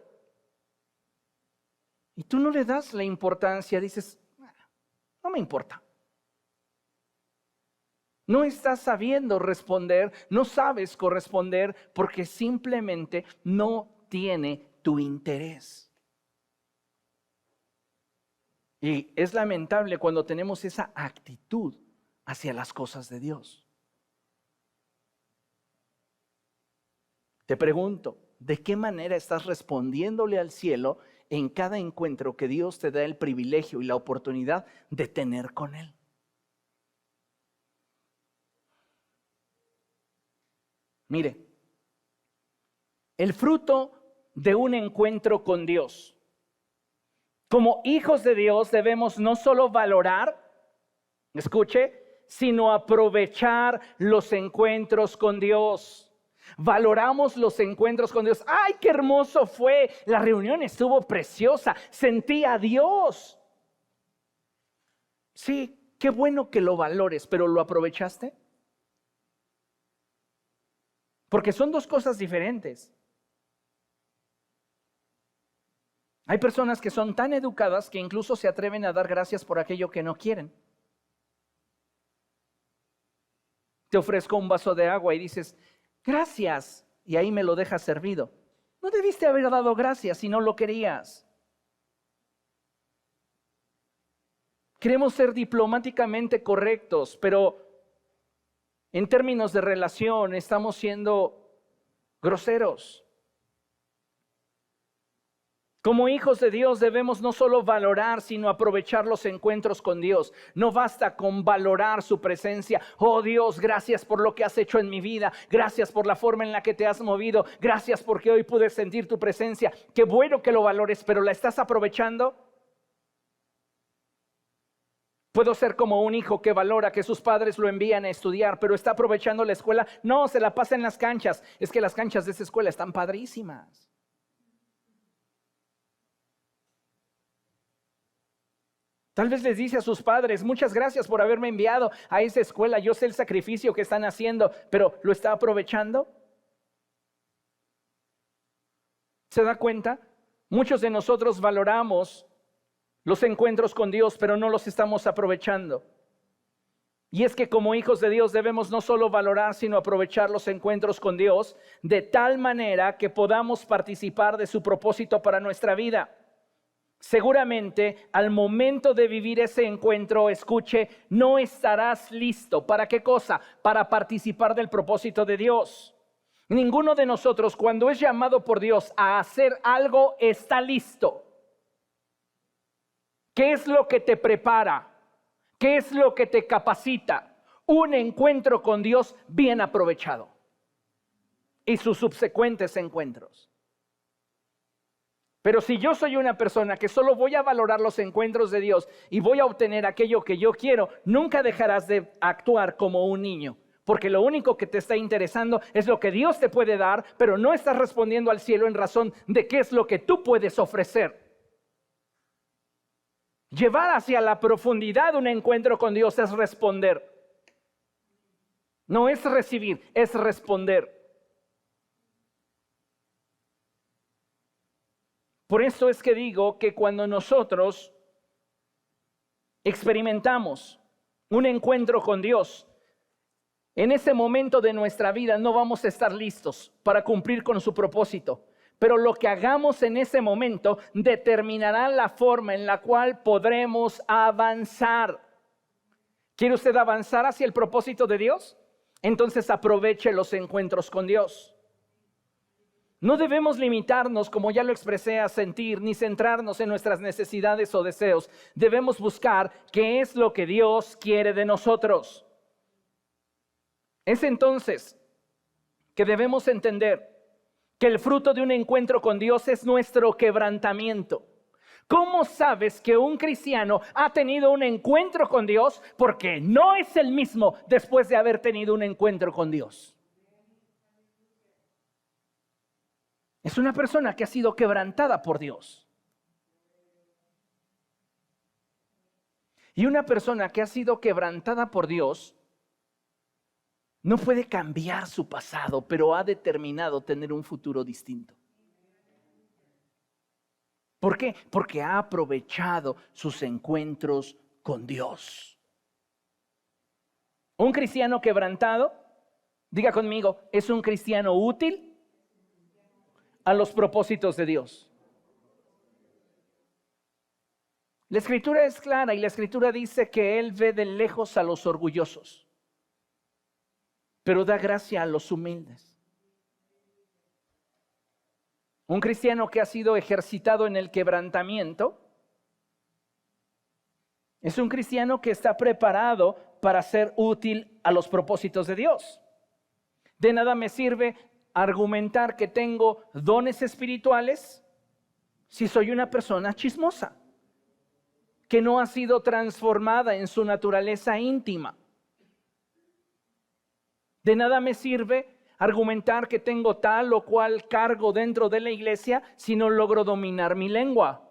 Speaker 1: Y tú no le das la importancia. Dices, no me importa. No estás sabiendo responder, no sabes corresponder porque simplemente no tiene tu interés. Y es lamentable cuando tenemos esa actitud hacia las cosas de Dios. Te pregunto, ¿de qué manera estás respondiéndole al cielo en cada encuentro que Dios te da el privilegio y la oportunidad de tener con Él? Mire, el fruto de un encuentro con Dios. Como hijos de Dios debemos no solo valorar, escuche, sino aprovechar los encuentros con Dios. Valoramos los encuentros con Dios. ¡Ay, qué hermoso fue! La reunión estuvo preciosa. Sentí a Dios. Sí, qué bueno que lo valores, pero ¿lo aprovechaste? Porque son dos cosas diferentes. Hay personas que son tan educadas que incluso se atreven a dar gracias por aquello que no quieren. Te ofrezco un vaso de agua y dices, gracias, y ahí me lo dejas servido. No debiste haber dado gracias si no lo querías. Queremos ser diplomáticamente correctos, pero en términos de relación estamos siendo groseros. Como hijos de Dios debemos no solo valorar, sino aprovechar los encuentros con Dios. No basta con valorar su presencia. Oh Dios, gracias por lo que has hecho en mi vida. Gracias por la forma en la que te has movido. Gracias porque hoy pude sentir tu presencia. Qué bueno que lo valores, pero ¿la estás aprovechando? Puedo ser como un hijo que valora que sus padres lo envían a estudiar, pero está aprovechando la escuela. No, se la pasa en las canchas. Es que las canchas de esa escuela están padrísimas. Tal vez les dice a sus padres, muchas gracias por haberme enviado a esa escuela, yo sé el sacrificio que están haciendo, pero ¿lo está aprovechando? ¿Se da cuenta? Muchos de nosotros valoramos los encuentros con Dios, pero no los estamos aprovechando. Y es que como hijos de Dios debemos no solo valorar, sino aprovechar los encuentros con Dios de tal manera que podamos participar de su propósito para nuestra vida. Seguramente al momento de vivir ese encuentro, escuche, no estarás listo. ¿Para qué cosa? Para participar del propósito de Dios. Ninguno de nosotros, cuando es llamado por Dios a hacer algo, está listo. ¿Qué es lo que te prepara? ¿Qué es lo que te capacita? Un encuentro con Dios bien aprovechado y sus subsecuentes encuentros. Pero si yo soy una persona que solo voy a valorar los encuentros de Dios y voy a obtener aquello que yo quiero, nunca dejarás de actuar como un niño. Porque lo único que te está interesando es lo que Dios te puede dar, pero no estás respondiendo al cielo en razón de qué es lo que tú puedes ofrecer. Llevar hacia la profundidad un encuentro con Dios es responder. No es recibir, es responder. Por eso es que digo que cuando nosotros experimentamos un encuentro con Dios, en ese momento de nuestra vida no vamos a estar listos para cumplir con su propósito. Pero lo que hagamos en ese momento determinará la forma en la cual podremos avanzar. ¿Quiere usted avanzar hacia el propósito de Dios? Entonces aproveche los encuentros con Dios. No debemos limitarnos, como ya lo expresé, a sentir, ni centrarnos en nuestras necesidades o deseos. Debemos buscar qué es lo que Dios quiere de nosotros. Es entonces que debemos entender que el fruto de un encuentro con Dios es nuestro quebrantamiento. ¿Cómo sabes que un cristiano ha tenido un encuentro con Dios? Porque no es el mismo después de haber tenido un encuentro con Dios. Es una persona que ha sido quebrantada por Dios. Y una persona que ha sido quebrantada por Dios no puede cambiar su pasado, pero ha determinado tener un futuro distinto. ¿Por qué? Porque ha aprovechado sus encuentros con Dios. Un cristiano quebrantado, diga conmigo, es un cristiano útil a los propósitos de Dios. La Escritura es clara y la Escritura dice que Él ve de lejos a los orgullosos, pero da gracia a los humildes. Un cristiano que ha sido ejercitado en el quebrantamiento es un cristiano que está preparado para ser útil a los propósitos de Dios. De nada me sirve argumentar que tengo dones espirituales si soy una persona chismosa, que no ha sido transformada en su naturaleza íntima. De nada me sirve argumentar que tengo tal o cual cargo dentro de la iglesia si no logro dominar mi lengua.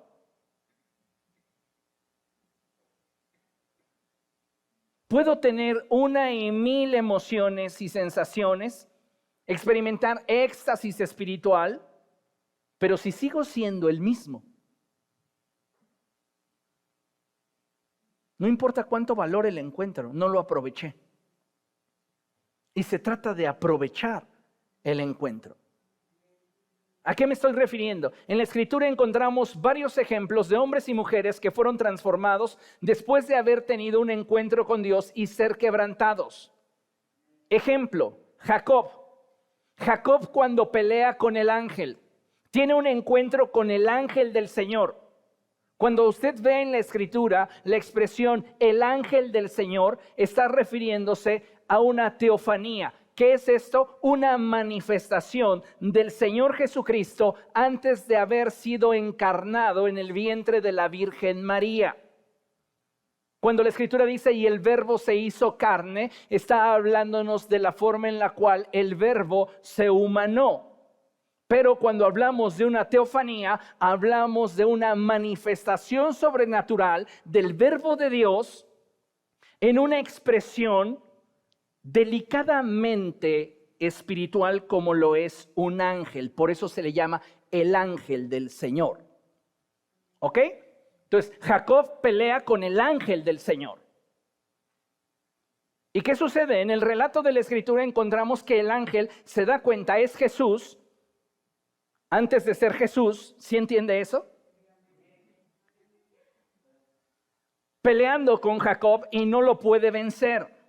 Speaker 1: Puedo tener 1,000 emociones y sensaciones, experimentar éxtasis espiritual, pero si sigo siendo el mismo, no importa cuánto valore el encuentro, no lo aproveché. Y se trata de aprovechar el encuentro. ¿A qué me estoy refiriendo? En la Escritura encontramos varios ejemplos de hombres y mujeres que fueron transformados después de haber tenido un encuentro con Dios y ser quebrantados. Ejemplo, Jacob. Jacob, cuando pelea con el ángel, tiene un encuentro con el ángel del Señor. Cuando usted ve en la Escritura la expresión el ángel del Señor, está refiriéndose a una teofanía. ¿Qué es esto? Una manifestación del Señor Jesucristo antes de haber sido encarnado en el vientre de la Virgen María. Cuando la Escritura dice y el verbo se hizo carne, está hablándonos de la forma en la cual el verbo se humanó. Pero cuando hablamos de una teofanía, hablamos de una manifestación sobrenatural del verbo de Dios en una expresión delicadamente espiritual como lo es un ángel. Por eso se le llama el ángel del Señor. ¿Ok? Entonces, Jacob pelea con el ángel del Señor. ¿Y qué sucede? En el relato de la Escritura encontramos que el ángel se da cuenta, es Jesús, antes de ser Jesús. ¿Sí entiende eso? Peleando con Jacob y no lo puede vencer.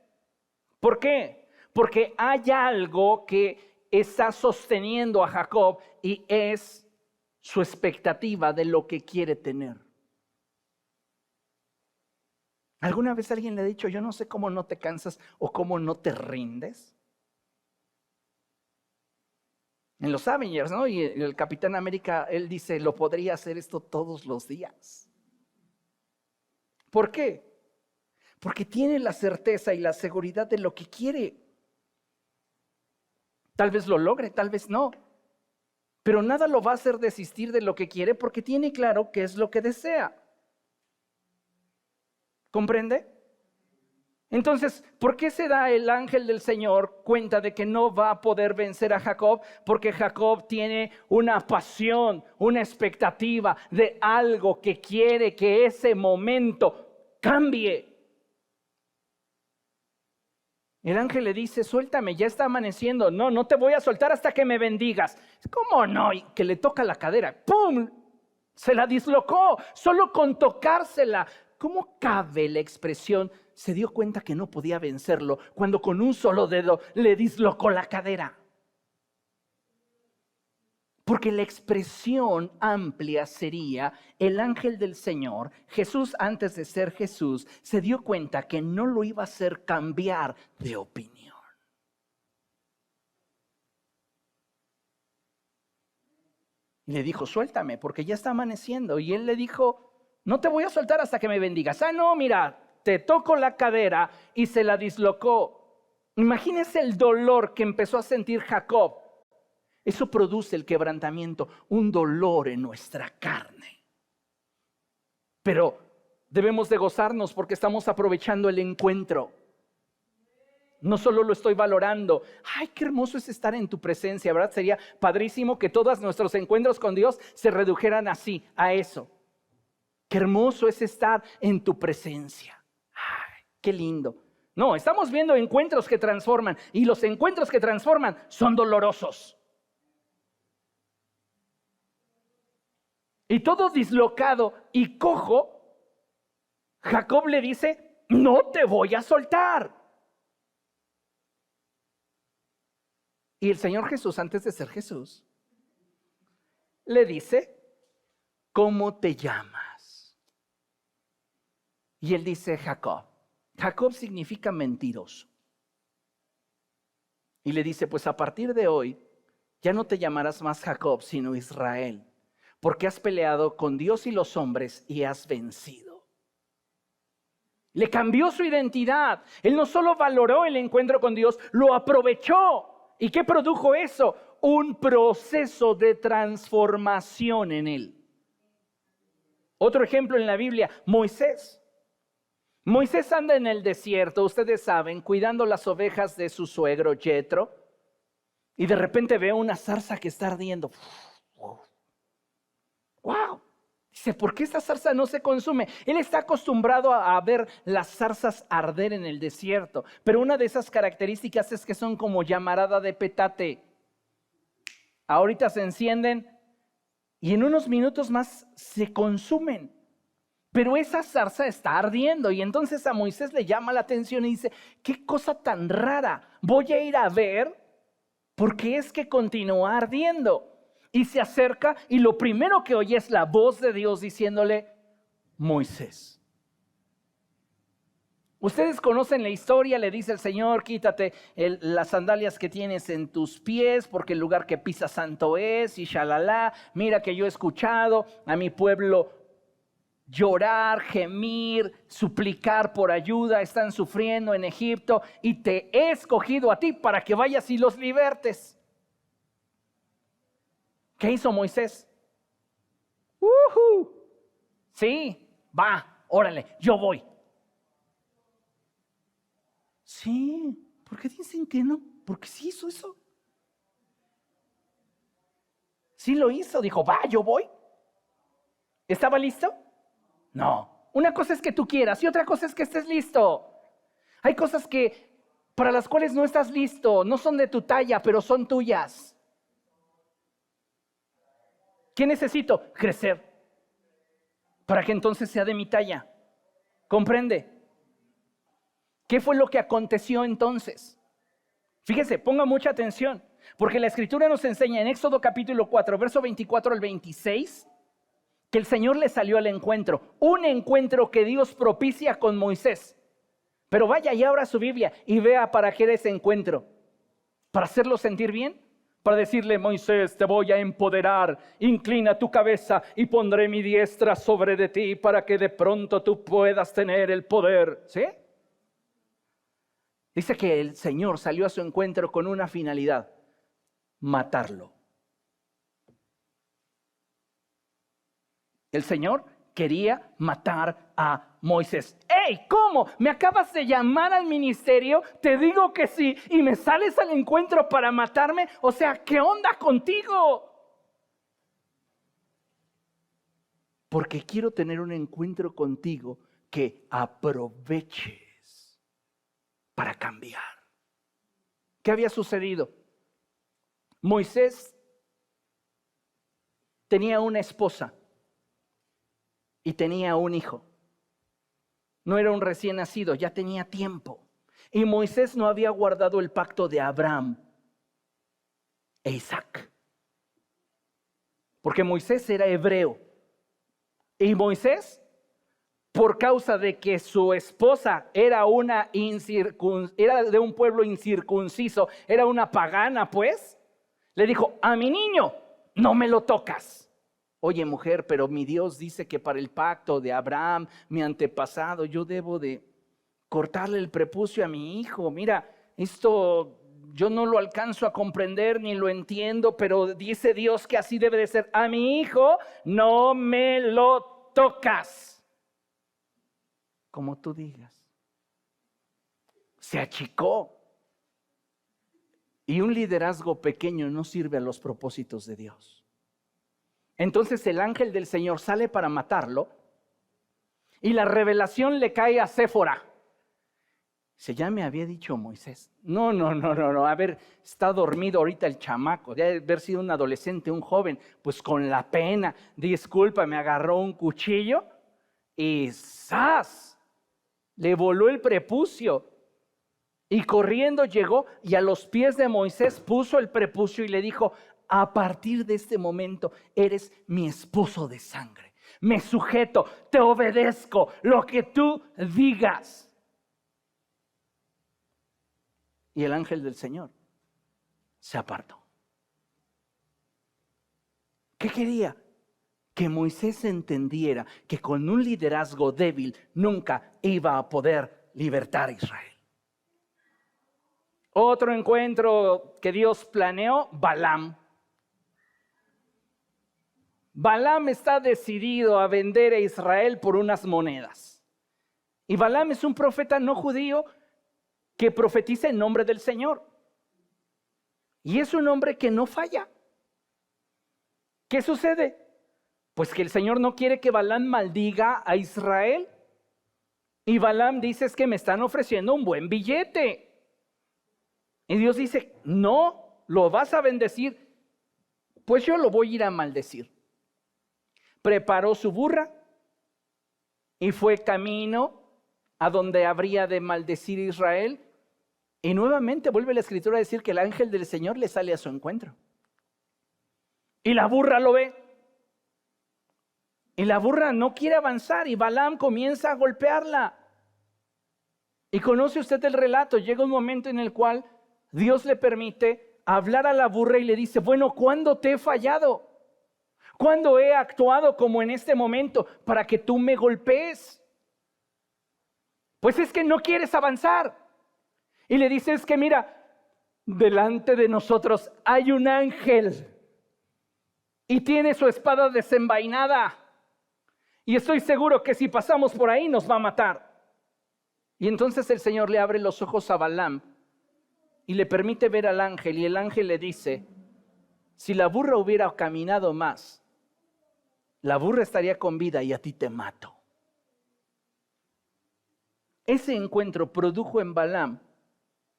Speaker 1: ¿Por qué? Porque hay algo que está sosteniendo a Jacob y es su expectativa de lo que quiere tener. ¿Alguna vez alguien le ha dicho, yo no sé cómo no te cansas o cómo no te rindes? En los Avengers, ¿no? Y el Capitán América, él dice, lo podría hacer esto todos los días. ¿Por qué? Porque tiene la certeza y la seguridad de lo que quiere. Tal vez lo logre, tal vez no. Pero nada lo va a hacer desistir de lo que quiere porque tiene claro qué es lo que desea. ¿Comprende? Entonces, ¿por qué se da el ángel del Señor cuenta de que no va a poder vencer a Jacob? Porque Jacob tiene una pasión, una expectativa de algo que quiere que ese momento cambie. El ángel le dice, suéltame, ya está amaneciendo. No, no te voy a soltar hasta que me bendigas. ¿Cómo no? Y que le toca la cadera. ¡Pum! Se la dislocó, solo con tocársela. ¿Cómo cabe la expresión? Se dio cuenta que no podía vencerlo cuando con un solo dedo le dislocó la cadera. Porque la expresión amplia sería el ángel del Señor. Jesús, antes de ser Jesús, se dio cuenta que no lo iba a hacer cambiar de opinión. Y le dijo, suéltame, porque ya está amaneciendo. Y él le dijo, no te voy a soltar hasta que me bendigas. Ah, no, mira, te toco la cadera y se la dislocó. Imagínese el dolor que empezó a sentir Jacob. Eso produce el quebrantamiento, un dolor en nuestra carne. Pero debemos de gozarnos porque estamos aprovechando el encuentro. No solo lo estoy valorando. Ay, qué hermoso es estar en tu presencia, ¿verdad? Sería padrísimo que todos nuestros encuentros con Dios se redujeran así, a eso. Qué hermoso es estar en tu presencia. Ay, qué lindo. No, estamos viendo encuentros que transforman y los encuentros que transforman son dolorosos. Y todo dislocado y cojo Jacob le dice, no te voy a soltar. Y el Señor Jesús, antes de ser Jesús, le dice, ¿cómo te llamas? Y él dice, Jacob. Jacob significa mentiroso. Y le dice, pues a partir de hoy, ya no te llamarás más Jacob, sino Israel, porque has peleado con Dios y los hombres y has vencido. Le cambió su identidad. Él no solo valoró el encuentro con Dios, lo aprovechó. ¿Y qué produjo eso? Un proceso de transformación en él. Otro ejemplo en la Biblia, Moisés. Moisés anda en el desierto, ustedes saben, cuidando las ovejas de su suegro Jetro, y de repente ve una zarza que está ardiendo. ¡Wow! Dice, ¿por qué esta zarza no se consume? Él está acostumbrado a ver las zarzas arder en el desierto, pero una de esas características es que son como llamarada de petate. Ahorita se encienden y en unos minutos más se consumen. Pero esa zarza está ardiendo y entonces a Moisés le llama la atención y dice, qué cosa tan rara, voy a ir a ver porque es que continúa ardiendo. Y se acerca y lo primero que oye es la voz de Dios diciéndole, Moisés. Ustedes conocen la historia, le dice el Señor, quítate las sandalias que tienes en tus pies porque el lugar que pisas santo es y shalala. Mira que yo he escuchado a mi pueblo llorar, gemir, suplicar por ayuda, están sufriendo en Egipto y te he escogido a ti para que vayas y los libertes. ¿Qué hizo Moisés? Sí, va, órale, yo voy. Sí, ¿por qué dicen que no? Porque sí hizo eso. Sí lo hizo, dijo, va, yo voy. ¿Estaba listo? No. Una cosa es que tú quieras y otra cosa es que estés listo. Hay cosas que para las cuales no estás listo, no son de tu talla, pero son tuyas. ¿Qué necesito? Crecer. Para que entonces sea de mi talla. ¿Comprende? ¿Qué fue lo que aconteció entonces? Fíjese, ponga mucha atención, porque la Escritura nos enseña en Éxodo capítulo 4, verso 24 al 26, que el Señor le salió al encuentro. Un encuentro que Dios propicia con Moisés. Pero vaya y abra su Biblia y vea para qué era ese encuentro. ¿Para hacerlo sentir bien? Para decirle, Moisés, te voy a empoderar, inclina tu cabeza y pondré mi diestra sobre de ti para que de pronto tú puedas tener el poder. ¿Sí? Dice que el Señor salió a su encuentro con una finalidad, matarlo. El Señor quería matar a Moisés. ¡Ey! ¿Cómo? ¿Me acabas de llamar al ministerio? Te digo que sí y me sales al encuentro para matarme. O sea, ¿qué onda contigo? Porque quiero tener un encuentro contigo que aproveches para cambiar. ¿Qué había sucedido? Moisés tenía una esposa y tenía un hijo. No era un recién nacido, ya tenía tiempo. Y Moisés no había guardado el pacto de Abraham e Isaac. Porque Moisés era hebreo. Y Moisés, por causa de que su esposa era era de un pueblo incircunciso, era una pagana, pues, le dijo, a mi niño no me lo tocas. Oye, mujer, pero mi Dios dice que para el pacto de Abraham, mi antepasado, yo debo de cortarle el prepucio a mi hijo. Mira, esto yo no lo alcanzo a comprender ni lo entiendo, pero dice Dios que así debe de ser. A mi hijo no me lo tocas. Como tú digas. Se achicó. Y un liderazgo pequeño no sirve a los propósitos de Dios. Entonces el ángel del Señor sale para matarlo y la revelación le cae a Séfora. Dice, ya me había dicho Moisés. No. A ver, está dormido ahorita el chamaco. Debe haber sido un adolescente, un joven. Pues con la pena, disculpa, me agarró un cuchillo y ¡zas! le voló el prepucio y corriendo llegó y a los pies de Moisés puso el prepucio y le dijo: a partir de este momento eres mi esposo de sangre. Me sujeto, te obedezco, lo que tú digas. Y el ángel del Señor se apartó. ¿Qué quería? Que Moisés entendiera que con un liderazgo débil nunca iba a poder libertar a Israel. Otro encuentro que Dios planeó, Balaam. Balaam está decidido a vender a Israel por unas monedas. Y Balaam es un profeta no judío que profetiza en nombre del Señor. Y es un hombre que no falla. ¿Qué sucede? Pues que el Señor no quiere que Balaam maldiga a Israel. Y Balaam dice: es que me están ofreciendo un buen billete. Y Dios dice: no, lo vas a bendecir. Pues yo lo voy a ir a maldecir. Preparó su burra y fue camino a donde habría de maldecir a Israel. Y nuevamente vuelve la escritura a decir que el ángel del Señor le sale a su encuentro. Y la burra lo ve. Y la burra no quiere avanzar y Balaam comienza a golpearla. Y conoce usted el relato. Llega un momento en el cual Dios le permite hablar a la burra y le dice: bueno, ¿cuándo te he fallado? ¿Cuándo he actuado como en este momento para que tú me golpees? Pues es que no quieres avanzar. Y le dice: es que mira, delante de nosotros hay un ángel y tiene su espada desenvainada. Y estoy seguro que si pasamos por ahí nos va a matar. Y entonces el Señor le abre los ojos a Balaam y le permite ver al ángel. Y el ángel le dice: si la burra hubiera caminado más, la burra estaría con vida y a ti te mato. Ese encuentro produjo en Balaam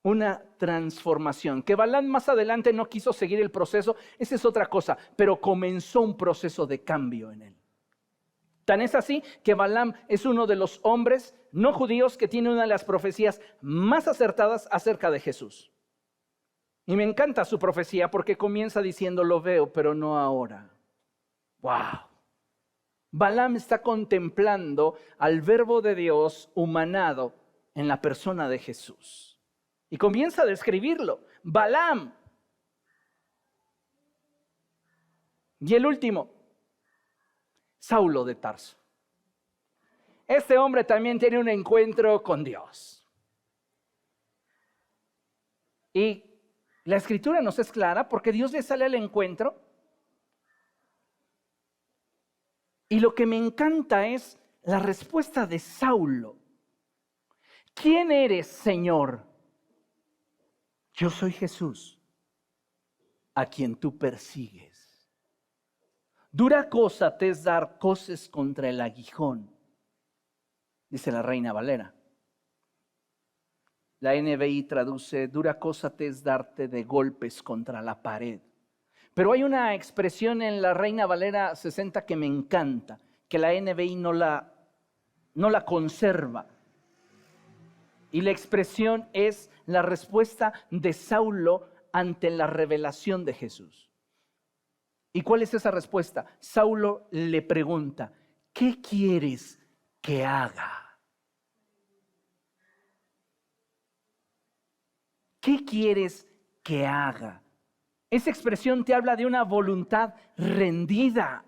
Speaker 1: una transformación. Que Balaam más adelante no quiso seguir el proceso, esa es otra cosa, pero comenzó un proceso de cambio en él. Tan es así que Balaam es uno de los hombres no judíos que tiene una de las profecías más acertadas acerca de Jesús. Y me encanta su profecía porque comienza diciendo: lo veo, pero no ahora. ¡Wow! Balaam está contemplando al Verbo de Dios humanado en la persona de Jesús. Y comienza a describirlo. Balaam. Y el último, Saulo de Tarso. Este hombre también tiene un encuentro con Dios. Y la escritura nos es clara porque Dios le sale al encuentro. Y lo que me encanta es la respuesta de Saulo. ¿Quién eres, Señor? Yo soy Jesús, a quien tú persigues. Dura cosa te es dar coces contra el aguijón, dice la Reina Valera. La NBI traduce: dura cosa te es darte de golpes contra la pared. Pero hay una expresión en la Reina Valera 60 que me encanta, que la NBI no la conserva. Y la expresión es la respuesta de Saulo ante la revelación de Jesús. ¿Y cuál es esa respuesta? Saulo le pregunta: ¿qué quieres que haga? ¿Qué quieres que haga? Esa expresión te habla de una voluntad rendida.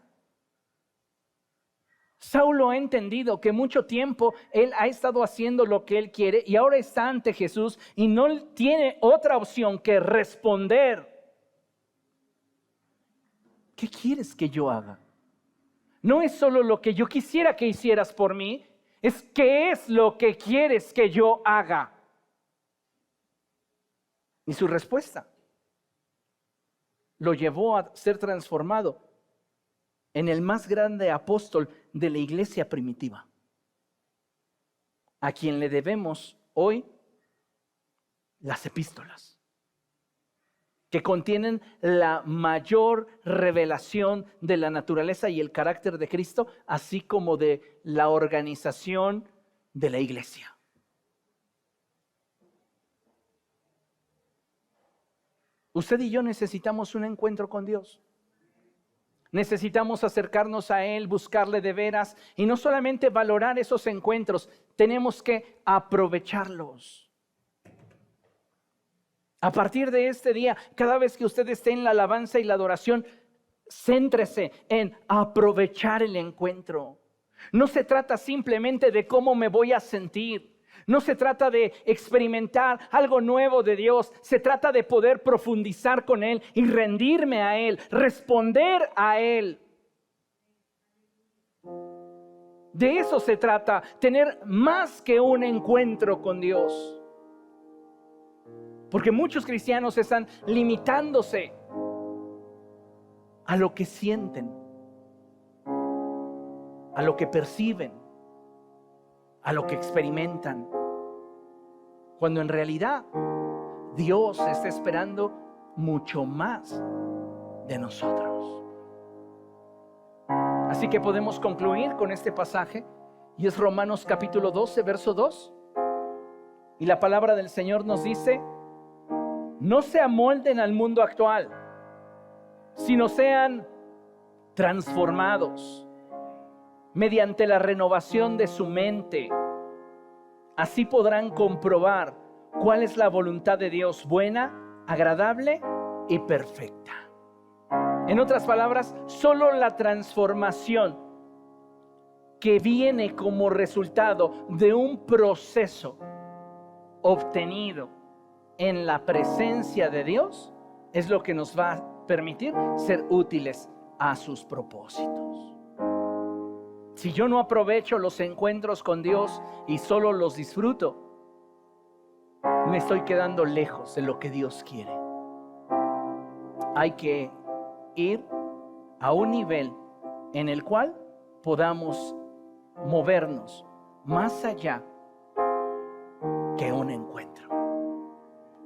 Speaker 1: Saulo ha entendido que mucho tiempo él ha estado haciendo lo que él quiere y ahora está ante Jesús y no tiene otra opción que responder. ¿Qué quieres que yo haga? No es solo lo que yo quisiera que hicieras por mí, es qué es lo que quieres que yo haga. Y su respuesta lo llevó a ser transformado en el más grande apóstol de la iglesia primitiva, a quien le debemos hoy las epístolas, que contienen la mayor revelación de la naturaleza y el carácter de Cristo, así como de la organización de la iglesia. Usted y yo necesitamos un encuentro con Dios. Necesitamos acercarnos a Él, buscarle de veras y no solamente valorar esos encuentros, tenemos que aprovecharlos. A partir de este día, cada vez que usted esté en la alabanza y la adoración, céntrese en aprovechar el encuentro. No se trata simplemente de cómo me voy a sentir. No se trata de experimentar algo nuevo de Dios. Se trata de poder profundizar con Él y rendirme a Él, responder a Él. De eso se trata, tener más que un encuentro con Dios. Porque muchos cristianos están limitándose a lo que sienten, a lo que perciben, a lo que experimentan, cuando en realidad Dios está esperando mucho más de nosotros. Así que podemos concluir con este pasaje, y es Romanos capítulo 12, verso 2. Y la palabra del Señor nos dice: no se amolden al mundo actual, sino sean transformados mediante la renovación de su mente. Así podrán comprobar cuál es la voluntad de Dios, buena, agradable y perfecta. En otras palabras, solo la transformación que viene como resultado de un proceso obtenido en la presencia de Dios es lo que nos va a permitir ser útiles a sus propósitos. Si yo no aprovecho los encuentros con Dios y solo los disfruto, me estoy quedando lejos de lo que Dios quiere. Hay que ir a un nivel en el cual podamos movernos más allá que un encuentro.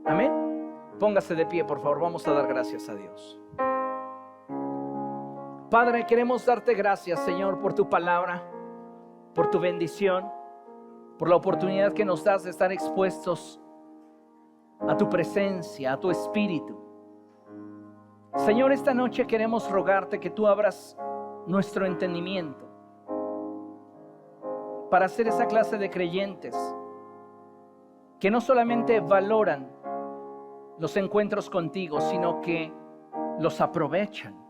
Speaker 1: Amén. Póngase de pie, por favor. Vamos a dar gracias a Dios. Padre, queremos darte gracias, Señor, por tu palabra, por tu bendición, por la oportunidad que nos das de estar expuestos a tu presencia, a tu espíritu. Señor, esta noche queremos rogarte que tú abras nuestro entendimiento para ser esa clase de creyentes que no solamente valoran los encuentros contigo, sino que los aprovechan.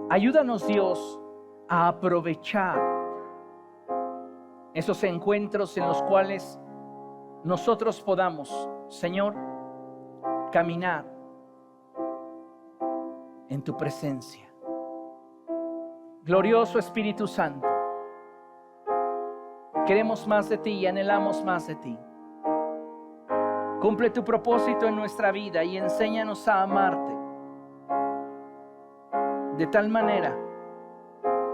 Speaker 1: Ayúdanos, Dios, a aprovechar esos encuentros en los cuales nosotros podamos, Señor, caminar en tu presencia. Glorioso Espíritu Santo, queremos más de ti y anhelamos más de ti. Cumple tu propósito en nuestra vida y enséñanos a amarte de tal manera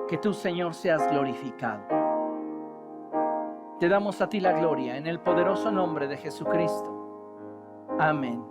Speaker 1: que tú, Señor, seas glorificado. Te damos a ti la gloria en el poderoso nombre de Jesucristo. Amén.